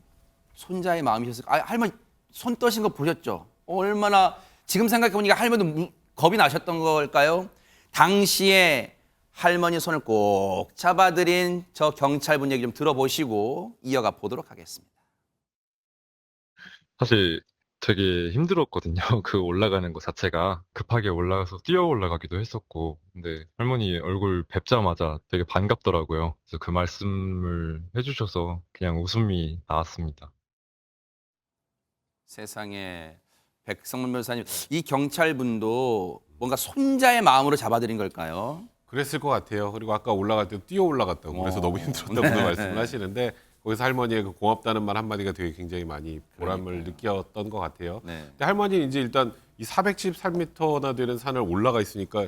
손자의 마음이셨을. 할머니 손 떠신 거 보셨죠? 얼마나 지금 생각해 보니까 할머니도 겁이 나셨던 걸까요? 당시에 할머니 손을 꼭 잡아드린 저 경찰분 얘기 좀 들어보시고 이어가 보도록 하겠습니다. 사실 되게 힘들었거든요. 그 올라가는 거 자체가 급하게 올라가서 뛰어 올라가기도 했었고, 근데 할머니 얼굴 뵙자마자 되게 반갑더라고요. 그래서 그 말씀을 해주셔서 그냥 웃음이 나왔습니다. 세상에, 백성문 변호사님, 이 경찰분도 뭔가 손자의 마음으로 잡아들인 걸까요? 그랬을 것 같아요. 그리고 아까 올라갈 때 뛰어 올라갔다고 그래서 너무 힘들었다고 말씀을 하시는데 거기서 할머니의 그 고맙다는 말 한마디가 되게 굉장히 많이 보람을 느꼈던 것 같아요. 근데 할머니는 이제 일단 이 413m나 되는 산을 올라가 있으니까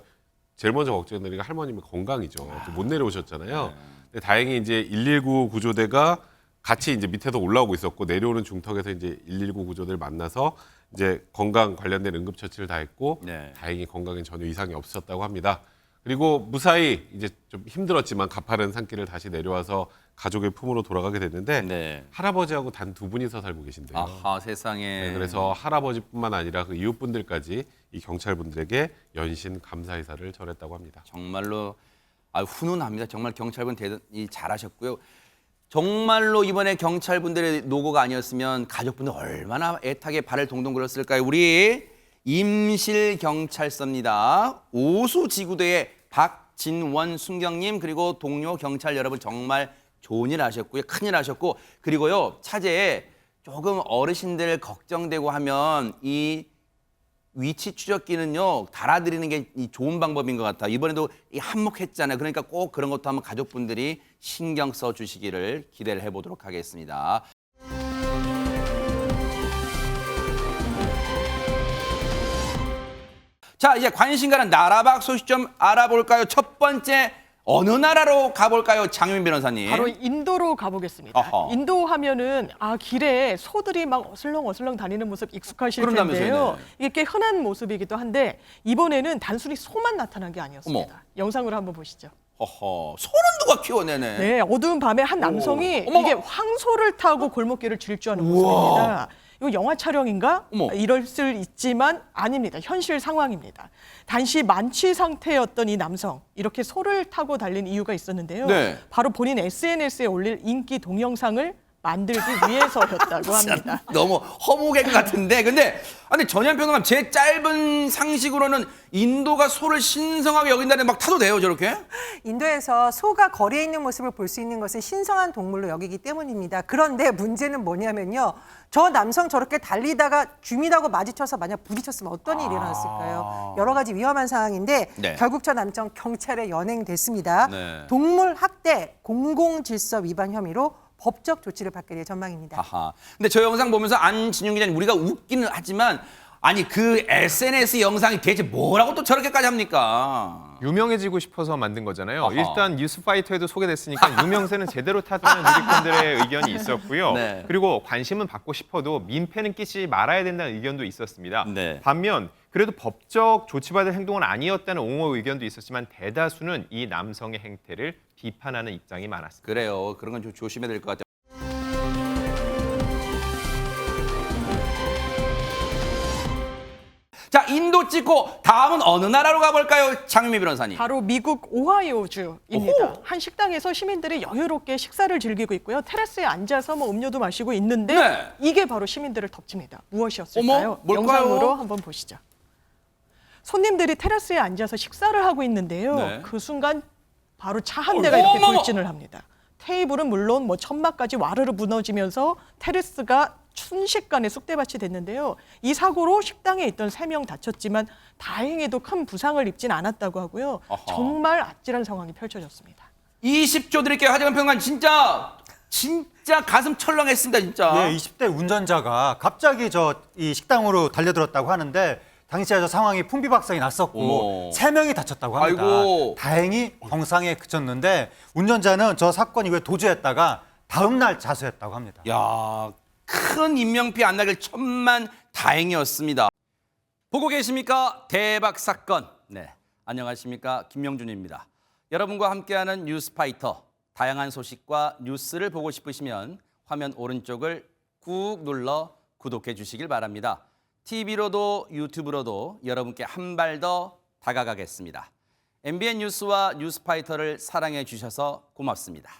제일 먼저 걱정되는 게 할머님의 건강이죠. 또 못 내려오셨잖아요. 근데 다행히 이제 119 구조대가 같이 이제 밑에서 올라오고 있었고 내려오는 중턱에서 이제 119 구조대를 만나서 이제 건강 관련된 응급처치를 다 했고 다행히 건강에 전혀 이상이 없었다고 합니다. 그리고 무사히 이제 좀 힘들었지만 가파른 산길을 다시 내려와서 가족의 품으로 돌아가게 됐는데 할아버지하고 단 2분이서 살고 계신데요. 아하, 세상에. 그래서 할아버지뿐만 아니라 그 이웃분들까지 이 경찰분들에게 연신 감사 인사를 전했다고 합니다. 정말로 훈훈합니다. 정말 경찰분 대단히 잘하셨고요. 정말로 이번에 경찰분들의 노고가 아니었으면 가족분들 얼마나 애타게 발을 동동 굴렀을까요? 우리 임실경찰서입니다. 오수지구대의 박진원 순경님 그리고 동료 경찰 여러분 정말 좋은 일 하셨고요. 큰일 하셨고 그리고요. 차제에 조금 어르신들 걱정되고 하면 이 위치 추적기는요. 달아드리는 게 좋은 방법인 것 같아요. 이번에도 한몫했잖아요. 그러니까 꼭 그런 것도 한번 가족분들이 신경 써주시기를 기대를 해보도록 하겠습니다. 자, 이제 관심 가는 나라박 소식 좀 알아볼까요? 첫 번째 어느 나라로 가볼까요, 장유민 변호사님? 바로 인도로 가보겠습니다. 어허. 인도 하면은 길에 소들이 막 어슬렁어슬렁 다니는 모습 익숙하실 그런다면서요, 텐데요. 네. 이게 꽤 흔한 모습이기도 한데 이번에는 단순히 소만 나타난 게 아니었습니다. 어머. 영상으로 한번 보시죠. 허허, 소는 누가 키워내네? 네, 어두운 밤에 한 남성이 어머. 이게 황소를 타고 골목길을 질주하는 우와. 모습입니다. 이거 영화 촬영인가? 어머. 이럴 수 있지만 아닙니다. 현실 상황입니다. 단시 만취 상태였던 이 남성, 이렇게 소를 타고 달린 이유가 있었는데요. 네. 바로 본인 SNS에 올릴 인기 동영상을 만들기 위해서였다고 합니다. 너무 허무개그 같은데. 근데 아니 전현 평론가 제 짧은 상식으로는 인도가 소를 신성하게 여긴다는데 막 타도 돼요, 저렇게? 인도에서 소가 거리에 있는 모습을 볼 수 있는 것은 신성한 동물로 여기기 때문입니다. 그런데 문제는 뭐냐면요. 저 남성 저렇게 달리다가 주민하고 마주쳐서 만약 부딪혔으면 어떤 일이 일어났을까요? 여러 가지 위험한 상황인데 네. 결국 저 남성 경찰에 연행됐습니다. 네. 동물 학대, 공공질서 위반 혐의로 법적 조치를 받게 될 전망입니다. 아하. 근데 저 영상 보면서 안진용 기자님 우리가 웃기는 하지만 아니 그 SNS 영상이 대체 뭐라고 또 저렇게까지 합니까? 유명해지고 싶어서 만든 거잖아요. 어허. 일단 뉴스파이터에도 소개됐으니까 유명세는 제대로 탔다는 누리꾼들의 의견이 있었고요. 네. 그리고 관심은 받고 싶어도 민폐는 끼치지 말아야 된다는 의견도 있었습니다. 네. 반면 그래도 법적 조치받을 행동은 아니었다는 옹호 의견도 있었지만 대다수는 이 남성의 행태를 비판하는 입장이 많았습니다. 그래요. 그런 건 좀 조심해야 될 것 같아요. 자, 인도 찍고 다음은 어느 나라로 가볼까요, 장유미 변호사님? 바로 미국 오하이오주입니다. 한 식당에서 시민들이 여유롭게 식사를 즐기고 있고요. 테라스에 앉아서 뭐 음료도 마시고 있는데 네. 이게 바로 시민들을 덮칩니다. 무엇이었을까요? 어머, 뭘까요? 영상으로 한번 보시죠. 손님들이 테라스에 앉아서 식사를 하고 있는데요. 네. 그 순간 바로 차 한 대가 이렇게 어머머! 돌진을 합니다. 테이블은 물론 뭐 천막까지 와르르 무너지면서 테라스가 순식간에 쑥대밭이 됐는데요. 이 사고로 식당에 있던 3명 다쳤지만 다행히도 큰 부상을 입진 않았다고 하고요. 어허. 정말 아찔한 상황이 펼쳐졌습니다. 20초 드릴게요. 하재관 평론가 진짜 가슴 철렁했습니다. 진짜. 예, 20대 운전자가 갑자기 이 식당으로 달려들었다고 하는데 당시에 저 상황이 풍비박산이 났었고 어머. 3명이 다쳤다고 합니다. 아이고. 다행히 경상에 그쳤는데 운전자는 저 사건 이후에 도주했다가 다음 날 자수했다고 합니다. 야, 큰 인명피해 안 나길 천만 다행이었습니다. 보고 계십니까? 대박 사건. 네, 안녕하십니까? 김명준입니다. 여러분과 함께하는 뉴스파이터. 다양한 소식과 뉴스를 보고 싶으시면 화면 오른쪽을 꾹 눌러 구독해 주시길 바랍니다. TV로도 유튜브로도 여러분께 한 발 더 다가가겠습니다. MBN 뉴스와 뉴스파이터를 사랑해 주셔서 고맙습니다.